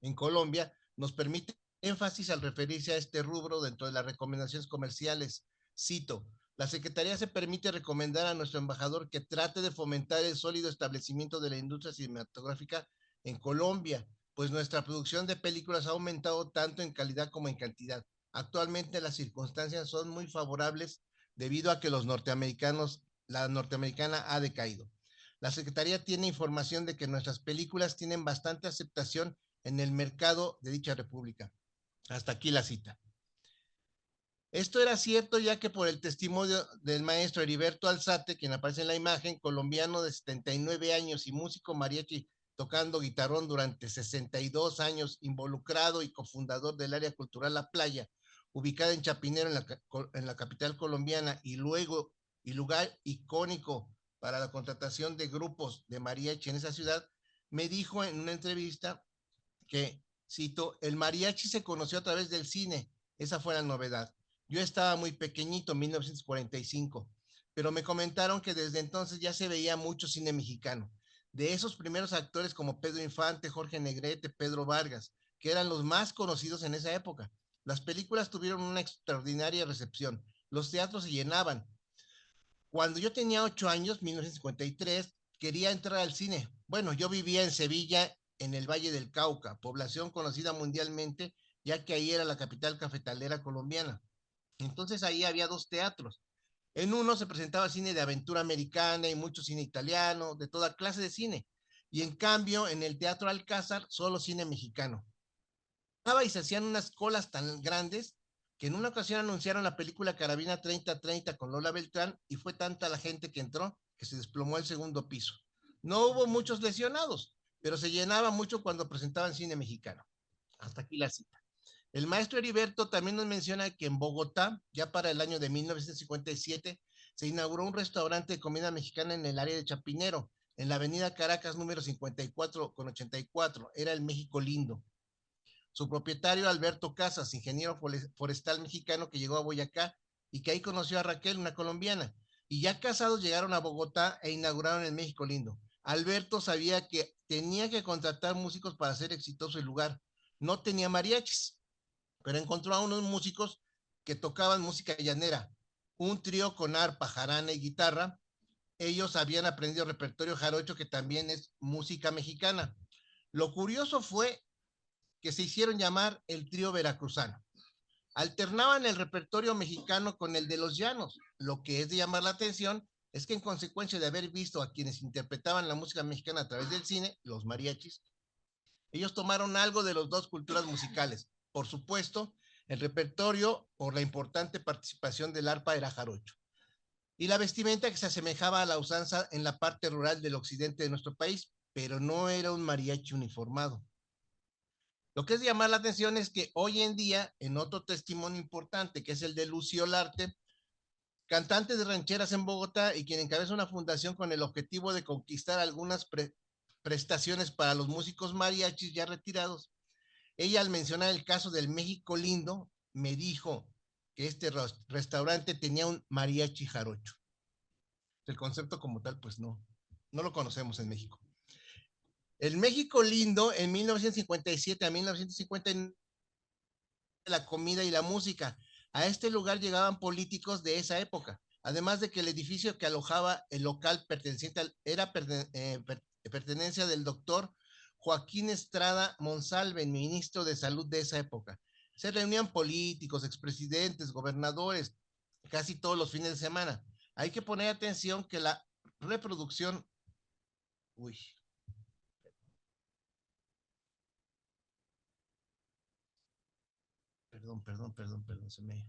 en Colombia, nos permite énfasis al referirse a este rubro dentro de las recomendaciones comerciales. Cito, la Secretaría se permite recomendar a nuestro embajador que trate de fomentar el sólido establecimiento de la industria cinematográfica en Colombia, pues nuestra producción de películas ha aumentado tanto en calidad como en cantidad. Actualmente las circunstancias son muy favorables debido a que la norteamericana ha decaído. La Secretaría tiene información de que nuestras películas tienen bastante aceptación en el mercado de dicha república. Hasta aquí la cita. Esto era cierto ya que por el testimonio del maestro Heriberto Alzate, quien aparece en la imagen, colombiano de 79 años y músico mariachi tocando guitarrón durante 62 años, involucrado y cofundador del área cultural La Playa, ubicada en Chapinero, en la capital colombiana, y lugar icónico para la contratación de grupos de mariachi en esa ciudad, me dijo en una entrevista que, cito, el mariachi se conoció a través del cine, esa fue la novedad. Yo estaba muy pequeñito, en 1945, pero me comentaron que desde entonces ya se veía mucho cine mexicano, de esos primeros actores como Pedro Infante, Jorge Negrete, Pedro Vargas, que eran los más conocidos en esa época. Las películas tuvieron una extraordinaria recepción, los teatros se llenaban. Cuando yo tenía 8 años, 1953, quería entrar al cine. Bueno, yo vivía en Sevilla, en el Valle del Cauca, población conocida mundialmente, ya que ahí era la capital cafetalera colombiana. Entonces ahí había 2 teatros. En uno se presentaba cine de aventura americana y mucho cine italiano, de toda clase de cine. Y en cambio, en el Teatro Alcázar, solo cine mexicano. Y se hacían unas colas tan grandes que en una ocasión anunciaron la película Carabina 3030 con Lola Beltrán y fue tanta la gente que entró que se desplomó el segundo piso. No hubo muchos lesionados, pero se llenaba mucho cuando presentaban cine mexicano. Hasta aquí la cita. El maestro Heriberto también nos menciona que en Bogotá, ya para el año de 1957, se inauguró un restaurante de comida mexicana en el área de Chapinero, en la avenida Caracas número 54 con 84. Era el México Lindo. Su propietario, Alberto Casas, ingeniero forestal mexicano que llegó a Boyacá y que ahí conoció a Raquel, una colombiana. Y ya casados llegaron a Bogotá e inauguraron el México Lindo. Alberto sabía que tenía que contratar músicos para hacer exitoso el lugar. No tenía mariachis, pero encontró a unos músicos que tocaban música llanera, un trío con arpa, jarana y guitarra. Ellos habían aprendido repertorio jarocho, que también es música mexicana. Lo curioso fue que se hicieron llamar el trío veracruzano. Alternaban el repertorio mexicano con el de los llanos. Lo que es de llamar la atención es que en consecuencia de haber visto a quienes interpretaban la música mexicana a través del cine, los mariachis, ellos tomaron algo de las 2 culturas musicales. Por supuesto, el repertorio por la importante participación del arpa era jarocho. Y la vestimenta que se asemejaba a la usanza en la parte rural del occidente de nuestro país, pero no era un mariachi uniformado. Lo que es de llamar la atención es que hoy en día, en otro testimonio importante, que es el de Lucio Olarte, cantante de rancheras en Bogotá y quien encabeza una fundación con el objetivo de conquistar algunas prestaciones para los músicos mariachis ya retirados. Ella, al mencionar el caso del México Lindo, me dijo que este restaurante tenía un mariachi jarocho. El concepto como tal, pues no lo conocemos en México. El México Lindo, en 1957 a 1959, la comida y la música. A este lugar llegaban políticos de esa época, además de que el edificio que alojaba el local era pertenencia del doctor Joaquín Estrada Monsalve, ministro de Salud de esa época. Se reunían políticos, expresidentes, gobernadores, casi todos los fines de semana. Hay que poner atención que la reproducción... Perdón, se me...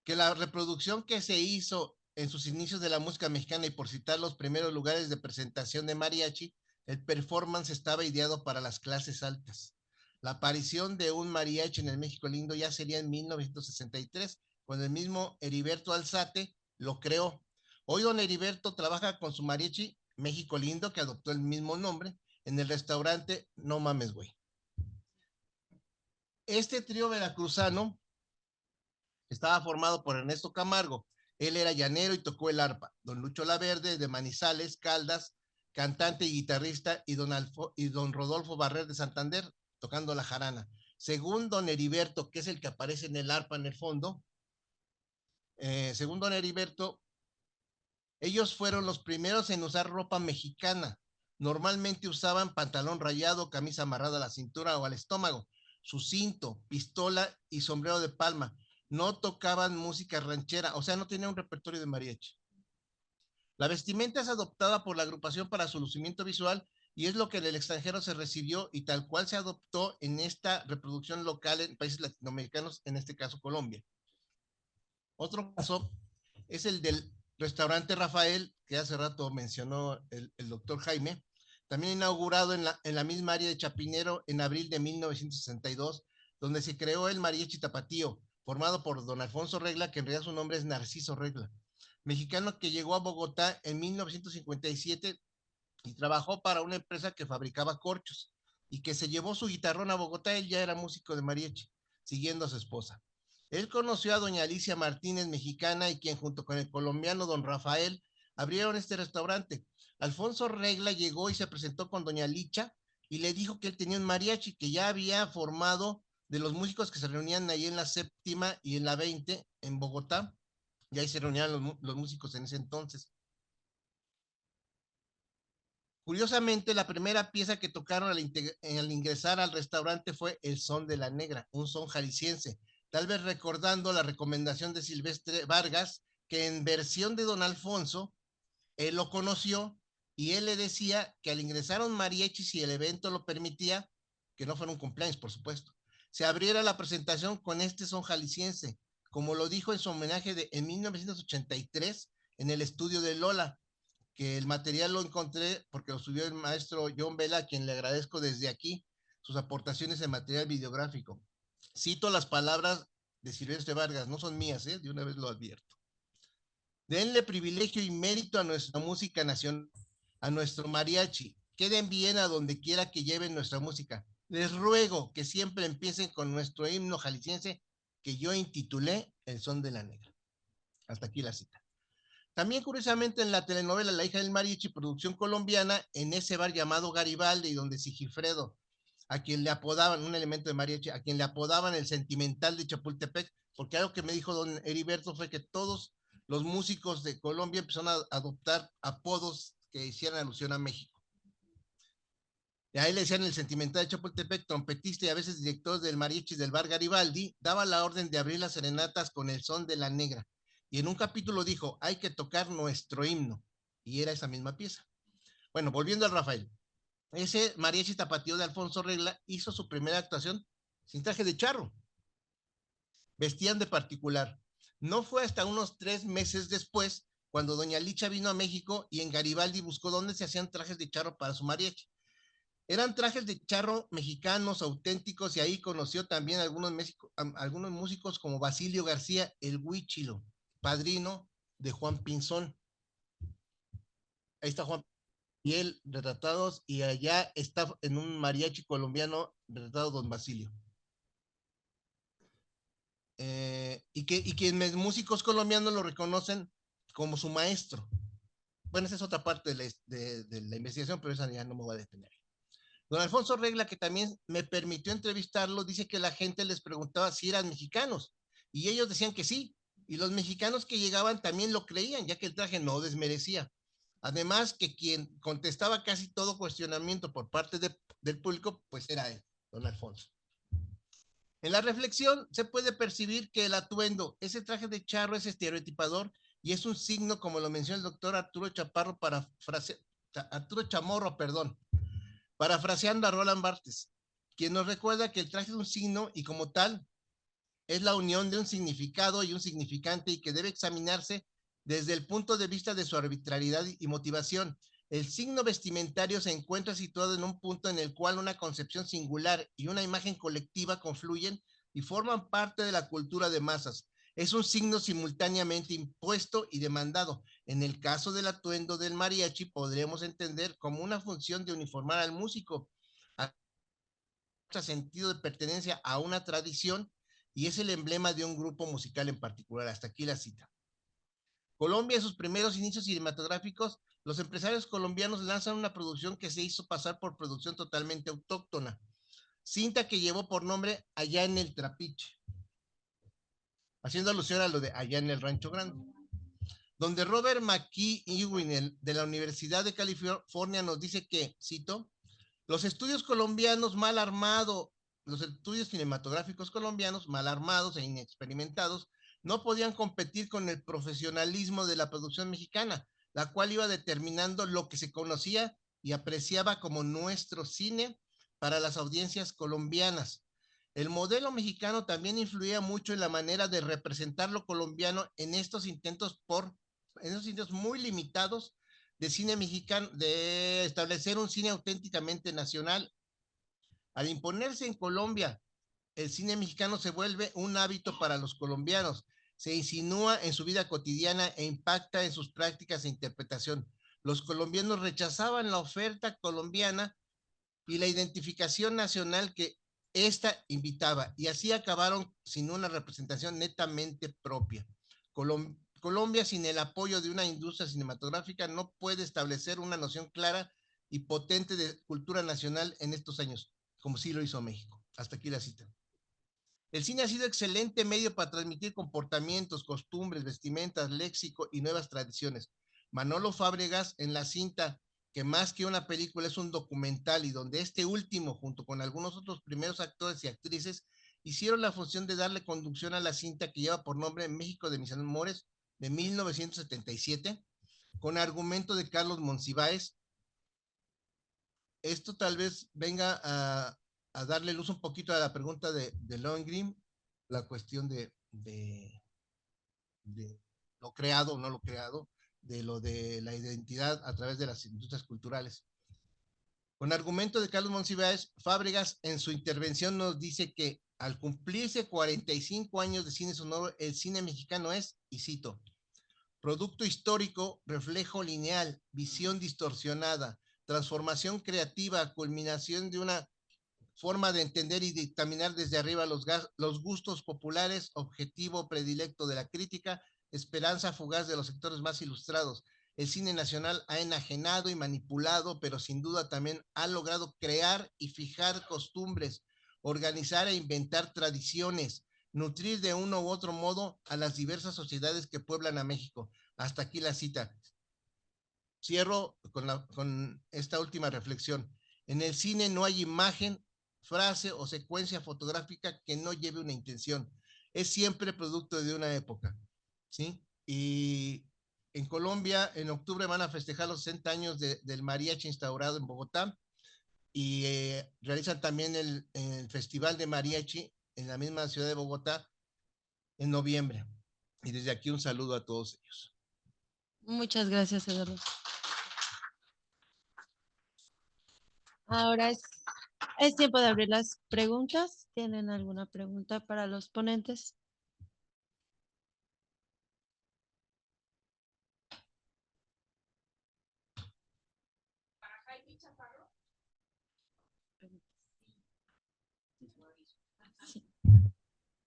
Que la reproducción que se hizo en sus inicios de la música mexicana, y por citar los primeros lugares de presentación de mariachi, el performance estaba ideado para las clases altas. La aparición de un mariachi en el México Lindo ya sería en 1963, cuando el mismo Heriberto Alzate lo creó. Hoy don Heriberto trabaja con su mariachi México Lindo, que adoptó el mismo nombre, en el restaurante No Mames Güey. Este trío veracruzano estaba formado por Ernesto Camargo. Él era llanero y tocó el arpa. Don Lucho Laverde de Manizales, Caldas, cantante y guitarrista, y don Rodolfo Barrer de Santander, tocando la jarana. Según don Heriberto, que es el que aparece en el arpa en el fondo, según don Heriberto, ellos fueron los primeros en usar ropa mexicana. Normalmente usaban pantalón rayado, camisa amarrada a la cintura o al estómago, su cinto, pistola y sombrero de palma. No tocaban música ranchera, o sea, no tenían un repertorio de mariachi. La vestimenta es adoptada por la agrupación para su lucimiento visual y es lo que en el extranjero se recibió y tal cual se adoptó en esta reproducción local en países latinoamericanos, en este caso Colombia. Otro caso es el del restaurante Rafael, que hace rato mencionó el doctor Jaime, también inaugurado en la misma área de Chapinero en abril de 1962, donde se creó el mariachi tapatío, formado por don Alfonso Regla, que en realidad su nombre es Narciso Regla, mexicano que llegó a Bogotá en 1957 y trabajó para una empresa que fabricaba corchos y que se llevó su guitarrón a Bogotá. Él ya era músico de mariachi, siguiendo a su esposa. Él conoció a doña Alicia Martínez, mexicana, y quien junto con el colombiano don Rafael abrieron este restaurante. Alfonso Regla llegó y se presentó con doña Licha y le dijo que él tenía un mariachi que ya había formado de los músicos que se reunían ahí en la séptima y en la 20 en Bogotá, y ahí se reunían los músicos en ese entonces. Curiosamente, la primera pieza que tocaron al ingresar al restaurante fue El Son de la Negra, un son jalisciense, tal vez recordando la recomendación de Silvestre Vargas, que en versión de don Alfonso, él lo conoció y él le decía que al ingresar a un mariachi, si el evento lo permitía, que no fuera un cumpleaños, por supuesto, se abriera la presentación con este son jalisciense, como lo dijo en su homenaje en 1983 en el estudio de Lola, que el material lo encontré porque lo subió el maestro John Vela, a quien le agradezco desde aquí sus aportaciones en material videográfico. Cito las palabras de Silvestre Vargas, no son mías, de una vez lo advierto. Denle privilegio y mérito a nuestra música nacional, a nuestro mariachi. Queden bien a donde quiera que lleven nuestra música. Les ruego que siempre empiecen con nuestro himno jalisciense que yo intitulé El Son de la Negra. Hasta aquí la cita. También, curiosamente, en la telenovela La hija del mariachi, producción colombiana, en ese bar llamado Garibaldi, donde Sigifredo, a quien le apodaban, un elemento de mariachi, a quien le apodaban el sentimental de Chapultepec, porque algo que me dijo don Heriberto fue que todos los músicos de Colombia empezaron a adoptar apodos que hicieran alusión a México. Y a él le decían el sentimental de Chapultepec, trompetista y a veces director del mariachi del bar Garibaldi, daba la orden de abrir las serenatas con El Son de la Negra. Y en un capítulo dijo, hay que tocar nuestro himno. Y era esa misma pieza. Bueno, volviendo al Rafael. Ese mariachi tapatío de Alfonso Regla hizo su primera actuación sin traje de charro. Vestían de particular. No fue hasta unos 3 meses después cuando doña Licha vino a México y en Garibaldi buscó dónde se hacían trajes de charro para su mariachi. Eran trajes de charro mexicanos, auténticos, y ahí conoció también algunos músicos como Basilio García, el Huichilo, padrino de Juan Pinzón. Ahí está Juan y él retratados, y allá está en un mariachi colombiano retratado don Basilio. Y que músicos colombianos lo reconocen como su maestro. Bueno, esa es otra parte de la investigación, pero esa ya no me voy a detener. Don Alfonso Regla, que también me permitió entrevistarlo, dice que la gente les preguntaba si eran mexicanos, y ellos decían que sí, y los mexicanos que llegaban también lo creían, ya que el traje no desmerecía. Además, que quien contestaba casi todo cuestionamiento por parte del público, pues era él, don Alfonso. En la reflexión se puede percibir que el atuendo, ese traje de charro, es estereotipador y es un signo, como lo menciona el doctor Arturo Chamorro, parafraseando a Roland Barthes, quien nos recuerda que el traje es un signo y como tal es la unión de un significado y un significante y que debe examinarse desde el punto de vista de su arbitrariedad y motivación. El signo vestimentario se encuentra situado en un punto en el cual una concepción singular y una imagen colectiva confluyen y forman parte de la cultura de masas. es un signo simultáneamente impuesto y demandado. En el caso del atuendo del mariachi, podríamos entender como una función de uniformar al músico, a sentido de pertenencia a una tradición, y es el emblema de un grupo musical en particular. Hasta aquí la cita. Colombia, en sus primeros inicios cinematográficos, los empresarios colombianos lanzan una producción que se hizo pasar por producción totalmente autóctona, cinta que llevó por nombre Allá en el Trapiche, haciendo alusión a lo de Allá en el Rancho Grande, donde Robert McKee Ewing de la Universidad de California nos dice que, cito, los estudios cinematográficos colombianos mal armados e inexperimentados no podían competir con el profesionalismo de la producción mexicana, la cual iba determinando lo que se conocía y apreciaba como nuestro cine para las audiencias colombianas. El modelo mexicano también influía mucho en la manera de representar lo colombiano en estos intentos muy limitados de cine mexicano, de establecer un cine auténticamente nacional. Al imponerse en Colombia, el cine mexicano se vuelve un hábito para los colombianos, se insinúa en su vida cotidiana e impacta en sus prácticas e interpretación. Los colombianos rechazaban la oferta colombiana y la identificación nacional que ésta invitaba, y así acabaron sin una representación netamente propia. Colombia, sin el apoyo de una industria cinematográfica, no puede establecer una noción clara y potente de cultura nacional en estos años, como sí lo hizo México. Hasta aquí la cita. El cine ha sido excelente medio para transmitir comportamientos, costumbres, vestimentas, léxico y nuevas tradiciones. Manolo Fábregas, en la cinta que más que una película es un documental, y donde este último, junto con algunos otros primeros actores y actrices, hicieron la función de darle conducción a la cinta que lleva por nombre México de mis amores, de 1977, con argumento de Carlos Monsiváis. Esto tal vez venga a darle luz un poquito a la pregunta de Lohengrin, la cuestión de lo creado o no lo creado, de lo de la identidad a través de las industrias culturales. Con argumento de Carlos Monsiváis, Fábregas en su intervención nos dice que al cumplirse 45 años de cine sonoro, el cine mexicano es, y cito, producto histórico, reflejo lineal, visión distorsionada, transformación creativa, culminación de una forma de entender y dictaminar desde arriba los gustos populares, objetivo predilecto de la crítica, esperanza fugaz de los sectores más ilustrados. El cine nacional ha enajenado y manipulado, pero sin duda también ha logrado crear y fijar costumbres, organizar e inventar tradiciones, nutrir de uno u otro modo a las diversas sociedades que pueblan a México. Hasta aquí la cita. Cierro con esta última reflexión. En el cine no hay imagen, frase o secuencia fotográfica que no lleve una intención. Es siempre producto de una época, ¿sí? Y en Colombia, en octubre van a festejar los 60 años del mariachi instaurado en Bogotá, y realizan también el Festival de Mariachi en la misma ciudad de Bogotá en noviembre. Y desde aquí un saludo a todos ellos. Muchas gracias, Eduardo. Ahora es tiempo de abrir las preguntas. ¿Tienen alguna pregunta para los ponentes?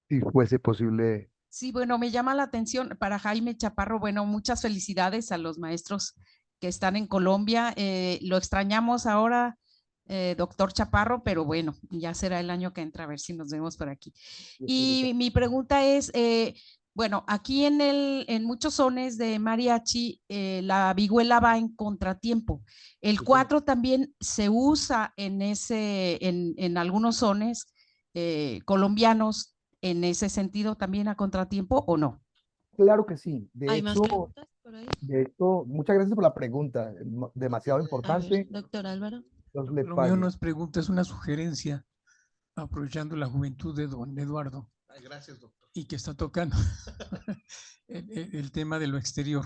Si fuese posible. Sí, bueno, me llama la atención para Jaime Chaparro. Bueno, muchas felicidades a los maestros que están en Colombia. Lo extrañamos ahora, doctor Chaparro, pero bueno, ya será el año que entra, a ver si nos vemos por aquí. Y mi pregunta es, bueno, aquí en muchos sones de mariachi, la vihuela va en contratiempo. El 4 también se usa en algunos sones colombianos, en ese sentido también a contratiempo, ¿o no? Claro que sí. ¿Hay más preguntas por ahí? De hecho, muchas gracias por la pregunta, demasiado A importante. ver, doctor Álvaro. Dios le Lo pague. mío no es pregunta, es una sugerencia, aprovechando la juventud de don Eduardo. Ay, gracias, doctor. Y que está tocando el tema de lo exterior.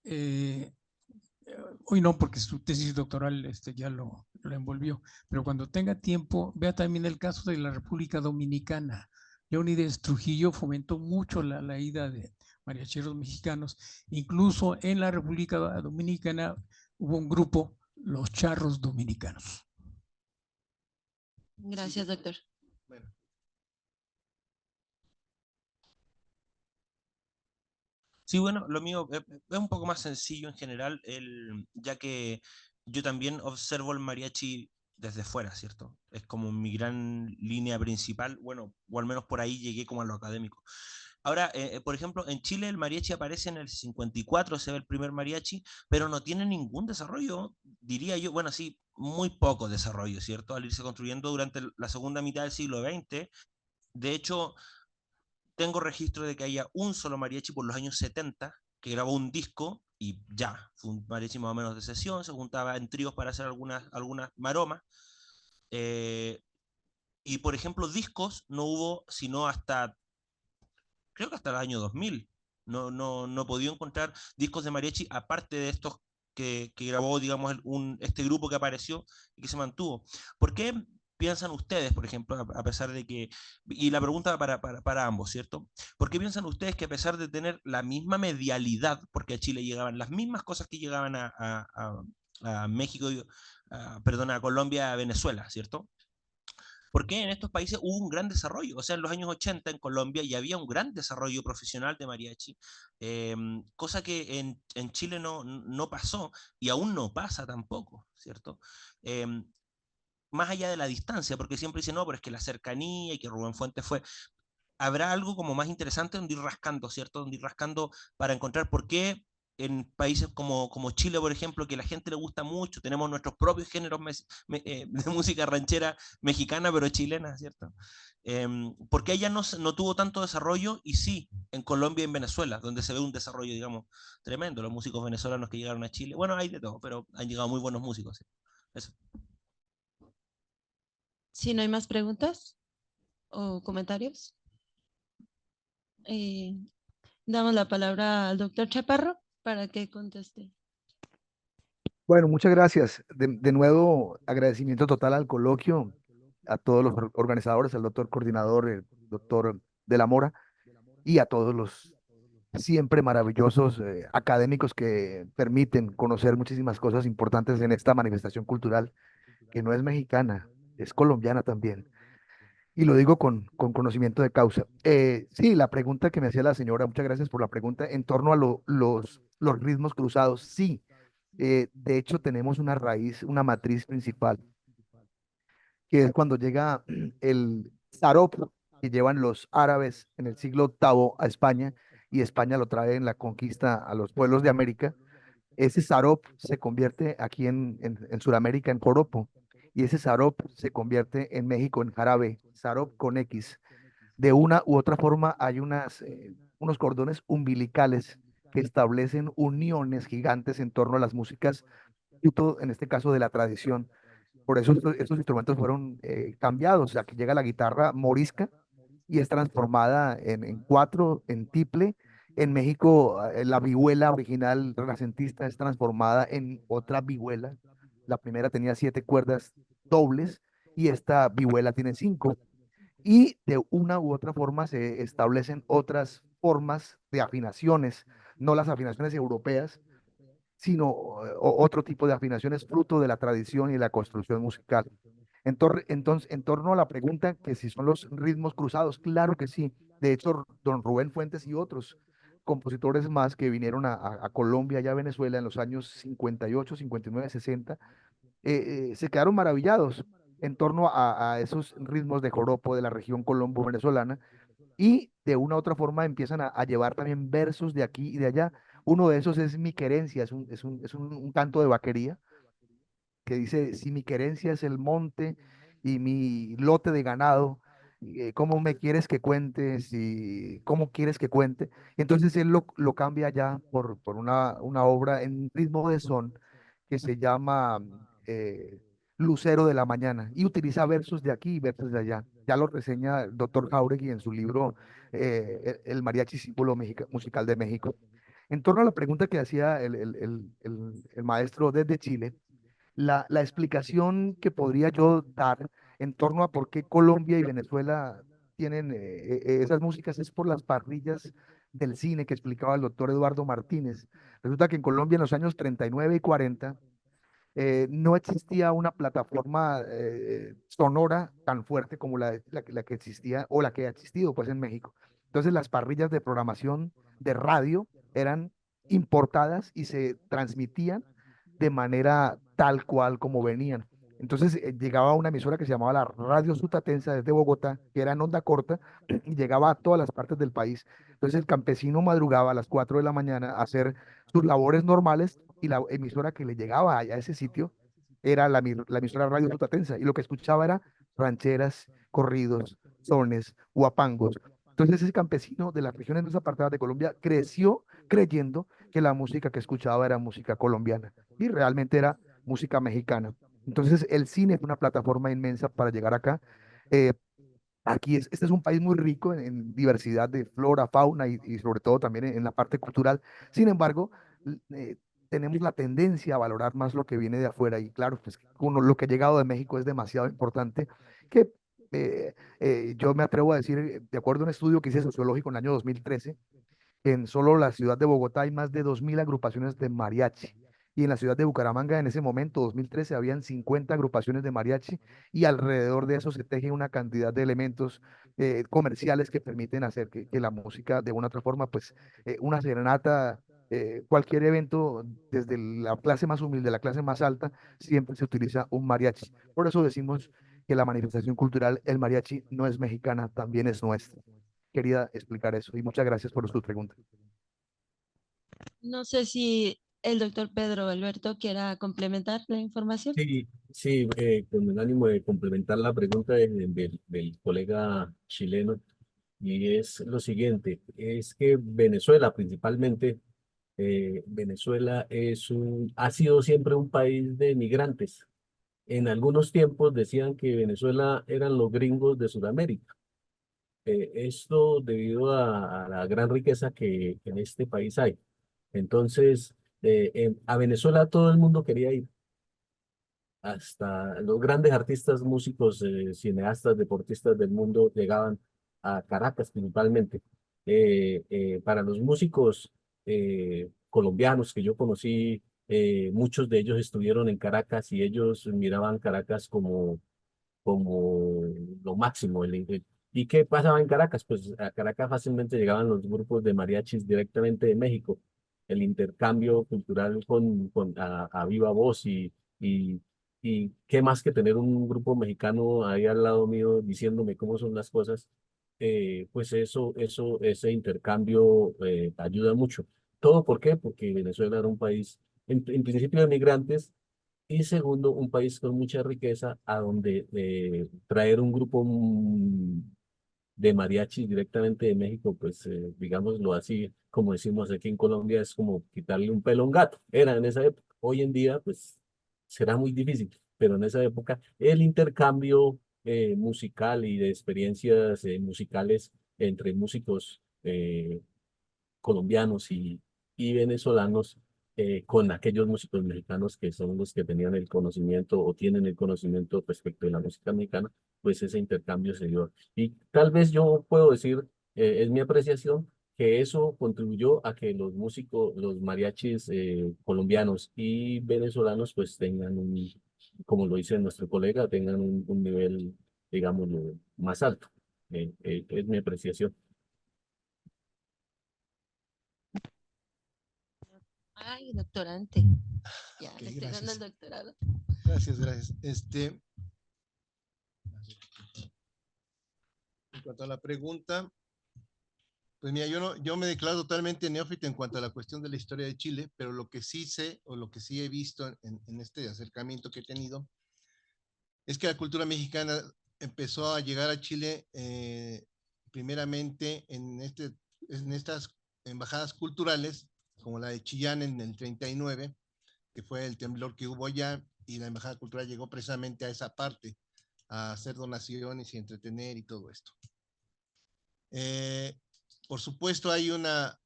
Hoy no, porque su tesis doctoral ya lo envolvió, pero cuando tenga tiempo, vea también el caso de la República Dominicana. Leónides Trujillo fomentó mucho la ida de mariacheros mexicanos. Incluso en la República Dominicana hubo un grupo, los Charros Dominicanos. Gracias, doctor. Bueno. Sí, bueno, lo mío es un poco más sencillo en general, ya que yo también observo el mariachi desde fuera, ¿cierto? Es como mi gran línea principal, bueno, o al menos por ahí llegué como a lo académico. Ahora, por ejemplo, en Chile el mariachi aparece en el 54, se ve el primer mariachi, pero no tiene ningún desarrollo, diría yo, bueno, sí, muy poco desarrollo, ¿cierto? Al irse construyendo durante la segunda mitad del siglo XX. De hecho, tengo registro de que haya un solo mariachi por los años 70 que grabó un disco y ya, fue un mariachi más o menos de sesión, se juntaba en tríos para hacer algunas maromas. Eh, y por ejemplo, discos no hubo sino hasta, creo que hasta el año 2000. No he podido encontrar discos de mariachi aparte de estos que grabó, digamos, este grupo que apareció y que se mantuvo. ¿Por qué piensan ustedes, por ejemplo, a pesar de que, y la pregunta para ambos, ¿cierto? ¿Por qué piensan ustedes que a pesar de tener la misma medialidad, porque a Chile llegaban las mismas cosas que llegaban a México, perdón, a Colombia, a Venezuela, ¿cierto? Porque en estos países hubo un gran desarrollo. O sea, en los años 80 en Colombia ya había un gran desarrollo profesional de mariachi, cosa que en Chile no pasó y aún no pasa tampoco, ¿cierto? Más allá de la distancia, porque siempre dicen, no, pero es que la cercanía y que Rubén Fuentes fue. Habrá algo como más interesante donde ir rascando, ¿cierto? Donde ir rascando para encontrar por qué en países como Chile, por ejemplo, que a la gente le gusta mucho, tenemos nuestros propios géneros de música ranchera mexicana, pero chilena, ¿cierto? Porque ella no tuvo tanto desarrollo y sí, en Colombia y en Venezuela, donde se ve un desarrollo, digamos, tremendo. Los músicos venezolanos que llegaron a Chile, bueno, hay de todo, pero han llegado muy buenos músicos. ¿Sí? Eso. Si no hay más preguntas o comentarios, eh, damos la palabra al doctor Chaparro para que conteste. Bueno, muchas gracias. De nuevo, agradecimiento total al coloquio, a todos los organizadores, al doctor coordinador, el doctor de la Mora, y a todos los siempre maravillosos académicos que permiten conocer muchísimas cosas importantes en esta manifestación cultural, que no es mexicana, es colombiana también. Y lo digo con conocimiento de causa. Sí, la pregunta que me hacía la señora, muchas gracias por la pregunta, en torno a los ritmos cruzados, sí. De hecho, tenemos una raíz, una matriz principal, que es cuando llega el zarop que llevan los árabes en el siglo octavo a España, y España lo trae en la conquista a los pueblos de América. Ese zarop se convierte aquí en Sudamérica en joropo, y ese zarop se convierte en México en jarabe, zarop con X. De una u otra forma hay unos cordones umbilicales que establecen uniones gigantes en torno a las músicas, fruto, en este caso, de la tradición. Por eso estos instrumentos fueron cambiados. O sea, que llega la guitarra morisca y es transformada en cuatro, en tiple. En México, la vihuela original renacentista es transformada en otra vihuela. La primera tenía 7 cuerdas dobles y esta vihuela tiene 5. Y de una u otra forma se establecen otras formas de afinaciones, no las afinaciones europeas, sino otro tipo de afinaciones fruto de la tradición y la construcción musical. Entonces, en torno a la pregunta que si son los ritmos cruzados, claro que sí. De hecho, don Rubén Fuentes y otros compositores más que vinieron a Colombia y a Venezuela en los años 58, 59, 60, se quedaron maravillados en torno a esos ritmos de joropo de la región colombo-venezolana, y de una u otra forma empiezan a llevar también versos de aquí y de allá. Uno de esos es Mi querencia, un canto de vaquería que dice: si mi querencia es el monte y mi lote de ganado, ¿cómo me quieres que cuente? Si, ¿cómo quieres que cuente? Y entonces él lo cambia ya por una obra en ritmo de son que se llama Lucero de la Mañana, y utiliza versos de aquí y versos de allá. Ya lo reseña el doctor Jauregui en su libro El mariachi símbolo musical de México. En torno a la pregunta que hacía el maestro desde Chile, la explicación que podría yo dar en torno a por qué Colombia y Venezuela tienen esas músicas es por las parrillas del cine que explicaba el doctor Eduardo Martínez. Resulta que en Colombia en los años 39 y 40 no existía una plataforma sonora tan fuerte como la que existía o la que ha existido pues en México. Entonces las parrillas de programación de radio eran importadas y se transmitían de manera tal cual como venían. Entonces llegaba una emisora que se llamaba la Radio Sutatensa desde Bogotá, que era en onda corta y llegaba a todas las partes del país. Entonces el campesino madrugaba a las 4 de la mañana a hacer sus labores normales y la emisora que le llegaba allá a ese sitio era la emisora Radio Sutatensa y lo que escuchaba era rancheras, corridos, sones, huapangos. Entonces ese campesino de las regiones más apartadas de Colombia creció creyendo que la música que escuchaba era música colombiana y realmente era música mexicana. Entonces el cine fue una plataforma inmensa para llegar acá. Eh, este es un país muy rico en diversidad de flora, fauna y sobre todo también en la parte cultural. Sin embargo, tenemos la tendencia a valorar más lo que viene de afuera y claro, pues lo que ha llegado de México es demasiado importante que yo me atrevo a decir, de acuerdo a un estudio que hice sociológico en el año 2013, en solo la ciudad de Bogotá hay más de 2000 agrupaciones de mariachi. Y en la ciudad de Bucaramanga, en ese momento, 2013, habían 50 agrupaciones de mariachi y alrededor de eso se teje una cantidad de elementos comerciales que permiten hacer que la música, de una u otra forma, pues una serenata, cualquier evento, desde la clase más humilde a la clase más alta, siempre se utiliza un mariachi. Por eso decimos que la manifestación cultural, el mariachi, no es mexicana, también es nuestra. Quería explicar eso y muchas gracias por su pregunta. No sé si el doctor Pedro Alberto quiera complementar la información. Sí, sí, con el ánimo de complementar la pregunta del colega chileno, y es lo siguiente, es que Venezuela principalmente, Venezuela ha sido siempre un país de migrantes. En algunos tiempos decían que Venezuela eran los gringos de Sudamérica. Esto debido a la gran riqueza que en este país hay. Entonces, a Venezuela todo el mundo quería ir, hasta los grandes artistas, músicos, cineastas, deportistas del mundo llegaban a Caracas principalmente. Para los músicos colombianos que yo conocí, muchos de ellos estuvieron en Caracas y ellos miraban Caracas como lo máximo. ¿Y qué pasaba en Caracas? Pues a Caracas fácilmente llegaban los grupos de mariachis directamente de México. El intercambio cultural a viva voz y qué más que tener un grupo mexicano ahí al lado mío diciéndome cómo son las cosas, pues ese intercambio ayuda mucho. ¿Todo por qué? Porque Venezuela era un país, en principio, de migrantes y segundo, un país con mucha riqueza a donde traer un grupo de mariachi directamente de México, pues digámoslo así, como decimos aquí en Colombia, es como quitarle un pelo a un gato. Era en esa época. Hoy en día, pues será muy difícil, pero en esa época el intercambio musical y de experiencias musicales entre músicos colombianos y venezolanos con aquellos músicos mexicanos que son los que tenían el conocimiento o tienen el conocimiento respecto de la música mexicana, pues ese intercambio se dio. Y tal vez yo puedo decir, es mi apreciación, que eso contribuyó a que los músicos, los mariachis colombianos y venezolanos, pues tengan como lo dice nuestro colega, tengan un nivel, digamos, más alto. Es mi apreciación. Ay, doctorante. Ya, Ok, le estoy dando el gracias. doctorado. Gracias, gracias. En cuanto a la pregunta, pues mira, yo me declaro totalmente neófito en cuanto a la cuestión de la historia de Chile, pero lo que sí sé o lo que sí he visto en este acercamiento que he tenido es que la cultura mexicana empezó a llegar a Chile primeramente en estas embajadas culturales, como la de Chillán en el 39, que fue el temblor que hubo allá, y la embajada cultural llegó precisamente a esa parte, a hacer donaciones y entretener y todo esto. Por supuesto, hay una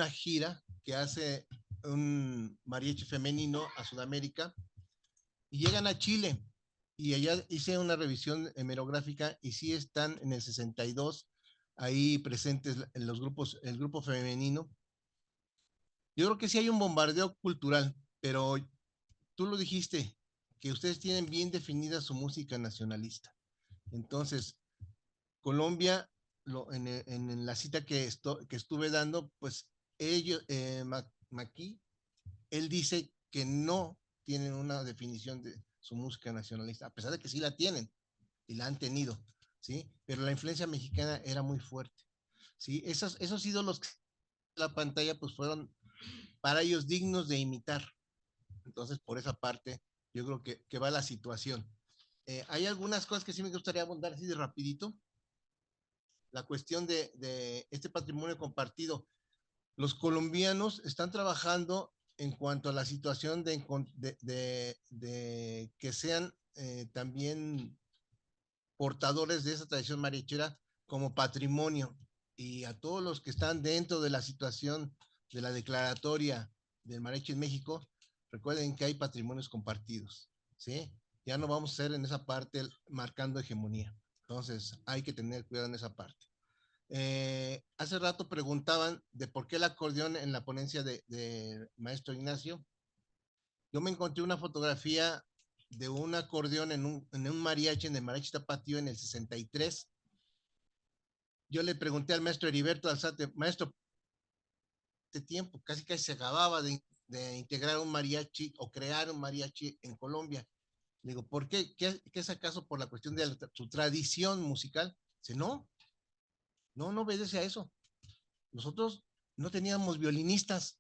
gira que hace un mariachi femenino a Sudamérica y llegan a Chile. y allá hice una revisión hemerográfica y sí están en el 62 ahí presentes en los grupos, el grupo femenino. Yo creo que sí hay un bombardeo cultural, pero tú lo dijiste, que ustedes tienen bien definida su música nacionalista. Entonces, Colombia, en la cita que estuve dando, pues ellos, Maquis, él dice que no tienen una definición de su música nacionalista, a pesar de que sí la tienen y la han tenido, ¿sí? Pero la influencia mexicana era muy fuerte, ¿sí? Esos ídolos de la pantalla, pues fueron para ellos dignos de imitar. Entonces, por esa parte, yo creo que va la situación. Hay algunas cosas que sí me gustaría abundar así de rapidito. La cuestión de este patrimonio compartido. Los colombianos están trabajando en cuanto a la situación de que sean también portadores de esa tradición mariachera como patrimonio, y a todos los que están dentro de la situación de la declaratoria del mariachi en México, recuerden que hay patrimonios compartidos, ¿sí? Ya no vamos a ser en esa parte marcando hegemonía, entonces hay que tener cuidado en esa parte. Hace rato preguntaban de por qué el acordeón en la ponencia de maestro Ignacio. Yo me encontré una fotografía de un acordeón en un mariachi, en el mariachi tapatío en el 63. Yo le pregunté al maestro Heriberto Alzate, maestro, este tiempo casi se acababa de integrar un mariachi o crear un mariachi en Colombia. Le digo, ¿por qué? ¿Qué es acaso por la cuestión de su tradición musical? Dice, no obedece a eso. Nosotros no teníamos violinistas.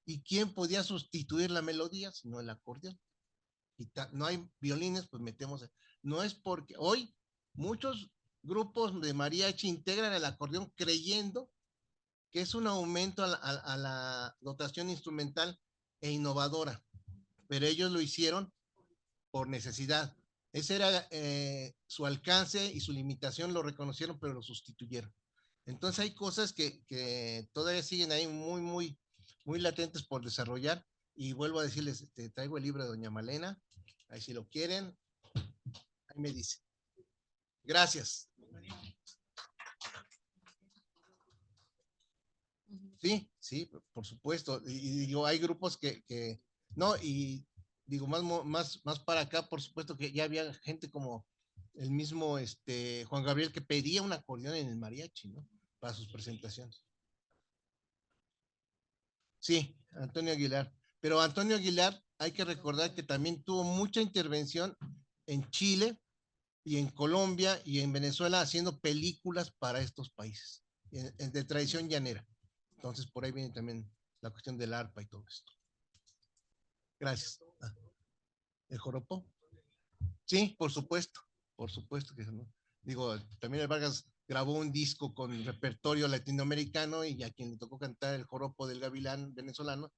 ¿Y quién podía sustituir la melodía sino el acordeón? Y no hay violines, pues metemos. No es porque hoy muchos grupos de mariachi integran el acordeón creyendo que es un aumento a la dotación instrumental e innovadora, pero ellos lo hicieron por necesidad. Ese era su alcance y su limitación, lo reconocieron, pero lo sustituyeron. Entonces hay cosas que todavía siguen ahí muy latentes por desarrollar. Y vuelvo a decirles, traigo el libro de doña Malena, ahí si lo quieren, ahí me dice. Gracias. Sí, por supuesto. Y digo, hay grupos que no, y digo, más para acá, por supuesto que ya había gente como el mismo Juan Gabriel que pedía un acordeón en el mariachi, ¿no? Para sus presentaciones. Sí, Antonio Aguilar. Pero Antonio Aguilar, hay que recordar que también tuvo mucha intervención en Chile y en Colombia y en Venezuela haciendo películas para estos países, de tradición llanera. Entonces, por ahí viene también la cuestión del arpa y todo esto. Gracias. ¿El joropo? Sí, por supuesto que no. Digo, también el Vargas grabó un disco con repertorio latinoamericano y a quien le tocó cantar el joropo del gavilán venezolano.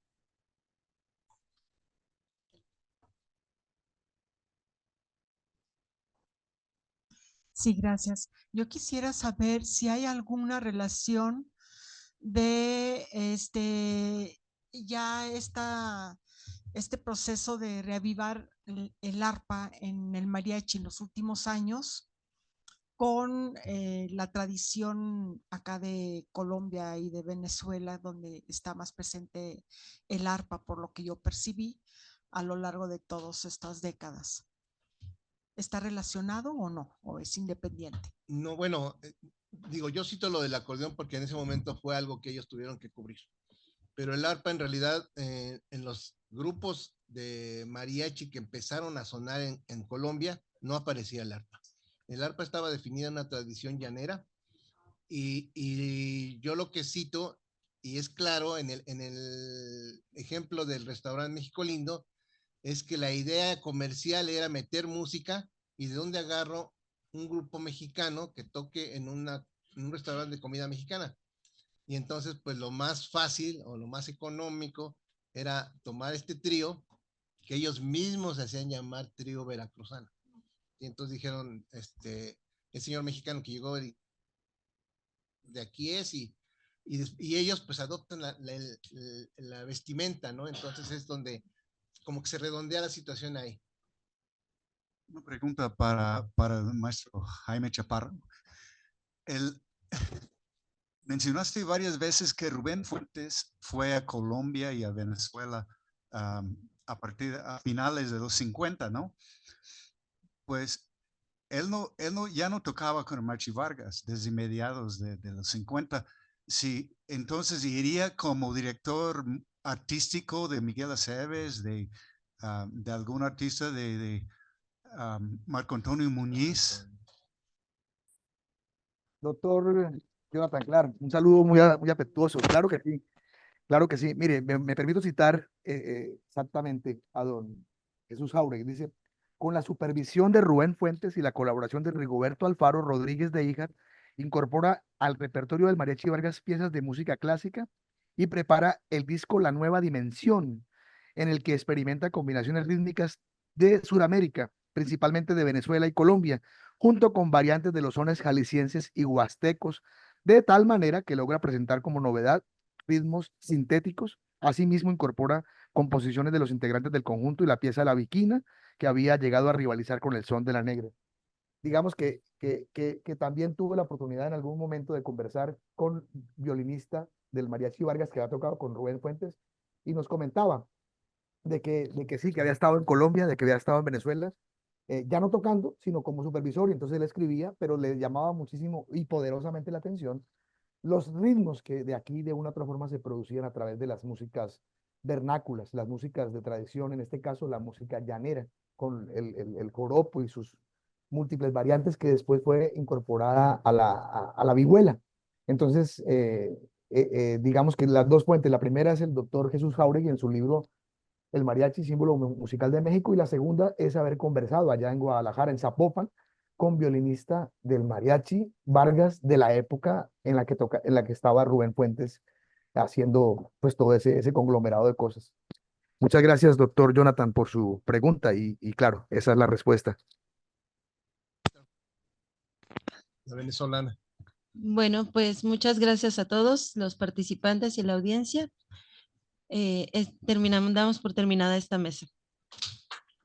Sí, gracias. Yo quisiera saber si hay alguna relación de este proceso de reavivar el arpa en el mariachi en los últimos años con la tradición acá de Colombia y de Venezuela, donde está más presente el arpa, por lo que yo percibí a lo largo de todas estas décadas. ¿Está relacionado o no? ¿O es independiente? No, bueno, digo, yo cito lo del acordeón porque en ese momento fue algo que ellos tuvieron que cubrir. Pero el arpa en realidad, en los grupos de mariachi que empezaron a sonar en Colombia, no aparecía el arpa. El arpa estaba definida en una tradición llanera y yo lo que cito, y es claro en el ejemplo del restaurante México Lindo, es que la idea comercial era meter música, y de dónde agarro un grupo mexicano que toque en un restaurante de comida mexicana. Y entonces, pues lo más fácil o lo más económico era tomar este trío que ellos mismos se hacían llamar trío veracruzano. Y entonces dijeron, el señor mexicano que llegó de aquí es, y ellos pues adoptan la vestimenta, ¿no? Entonces es donde como que se redondea la situación ahí. Una pregunta para el maestro Jaime Chaparro. Mencionaste varias veces que Rubén Fuentes fue a Colombia y a Venezuela a finales de los 50, ¿no? Pues él ya no tocaba con Marchi Vargas desde mediados de los 50. Sí, entonces iría como director artístico de Miguel Aceves, de algún artista de Marco Antonio Muñiz. Doctor Jonathan Clark, un saludo muy afectuoso. Claro que sí, claro que sí. Mire, me permito citar exactamente a don Jesús Jauregui. Dice, con la supervisión de Rubén Fuentes y la colaboración de Rigoberto Alfaro Rodríguez de Híjar, incorpora al repertorio del Mariachi Vargas piezas de música clásica y prepara el disco La Nueva Dimensión, en el que experimenta combinaciones rítmicas de Sudamérica, principalmente de Venezuela y Colombia, junto con variantes de los sones jaliscienses y huastecos, de tal manera que logra presentar como novedad ritmos sintéticos. Asimismo, incorpora composiciones de los integrantes del conjunto y la pieza La Viquina, que había llegado a rivalizar con el son de la negra. Digamos que también tuve la oportunidad en algún momento de conversar con violinista del Mariachi Vargas que había tocado con Rubén Fuentes y nos comentaba de que sí, que había estado en Colombia, de que había estado en Venezuela, ya no tocando, sino como supervisor, y entonces él escribía, pero le llamaba muchísimo y poderosamente la atención los ritmos que de aquí de una u otra forma se producían a través de las músicas vernáculas, las músicas de tradición, en este caso la música llanera, con el joropo y sus múltiples variantes que después fue incorporada a la vihuela. Entonces, digamos que las dos fuentes, la primera es el doctor Jesús Jauregui en su libro El Mariachi, símbolo musical de México, y la segunda es haber conversado allá en Guadalajara, en Zapopan, con violinista del Mariachi Vargas de la época en la que estaba Rubén Fuentes haciendo pues todo ese conglomerado de cosas. Muchas gracias, doctor Jonathan, por su pregunta y claro, esa es la respuesta. La venezolana. Bueno, pues muchas gracias a todos los participantes y la audiencia. Damos por terminada esta mesa.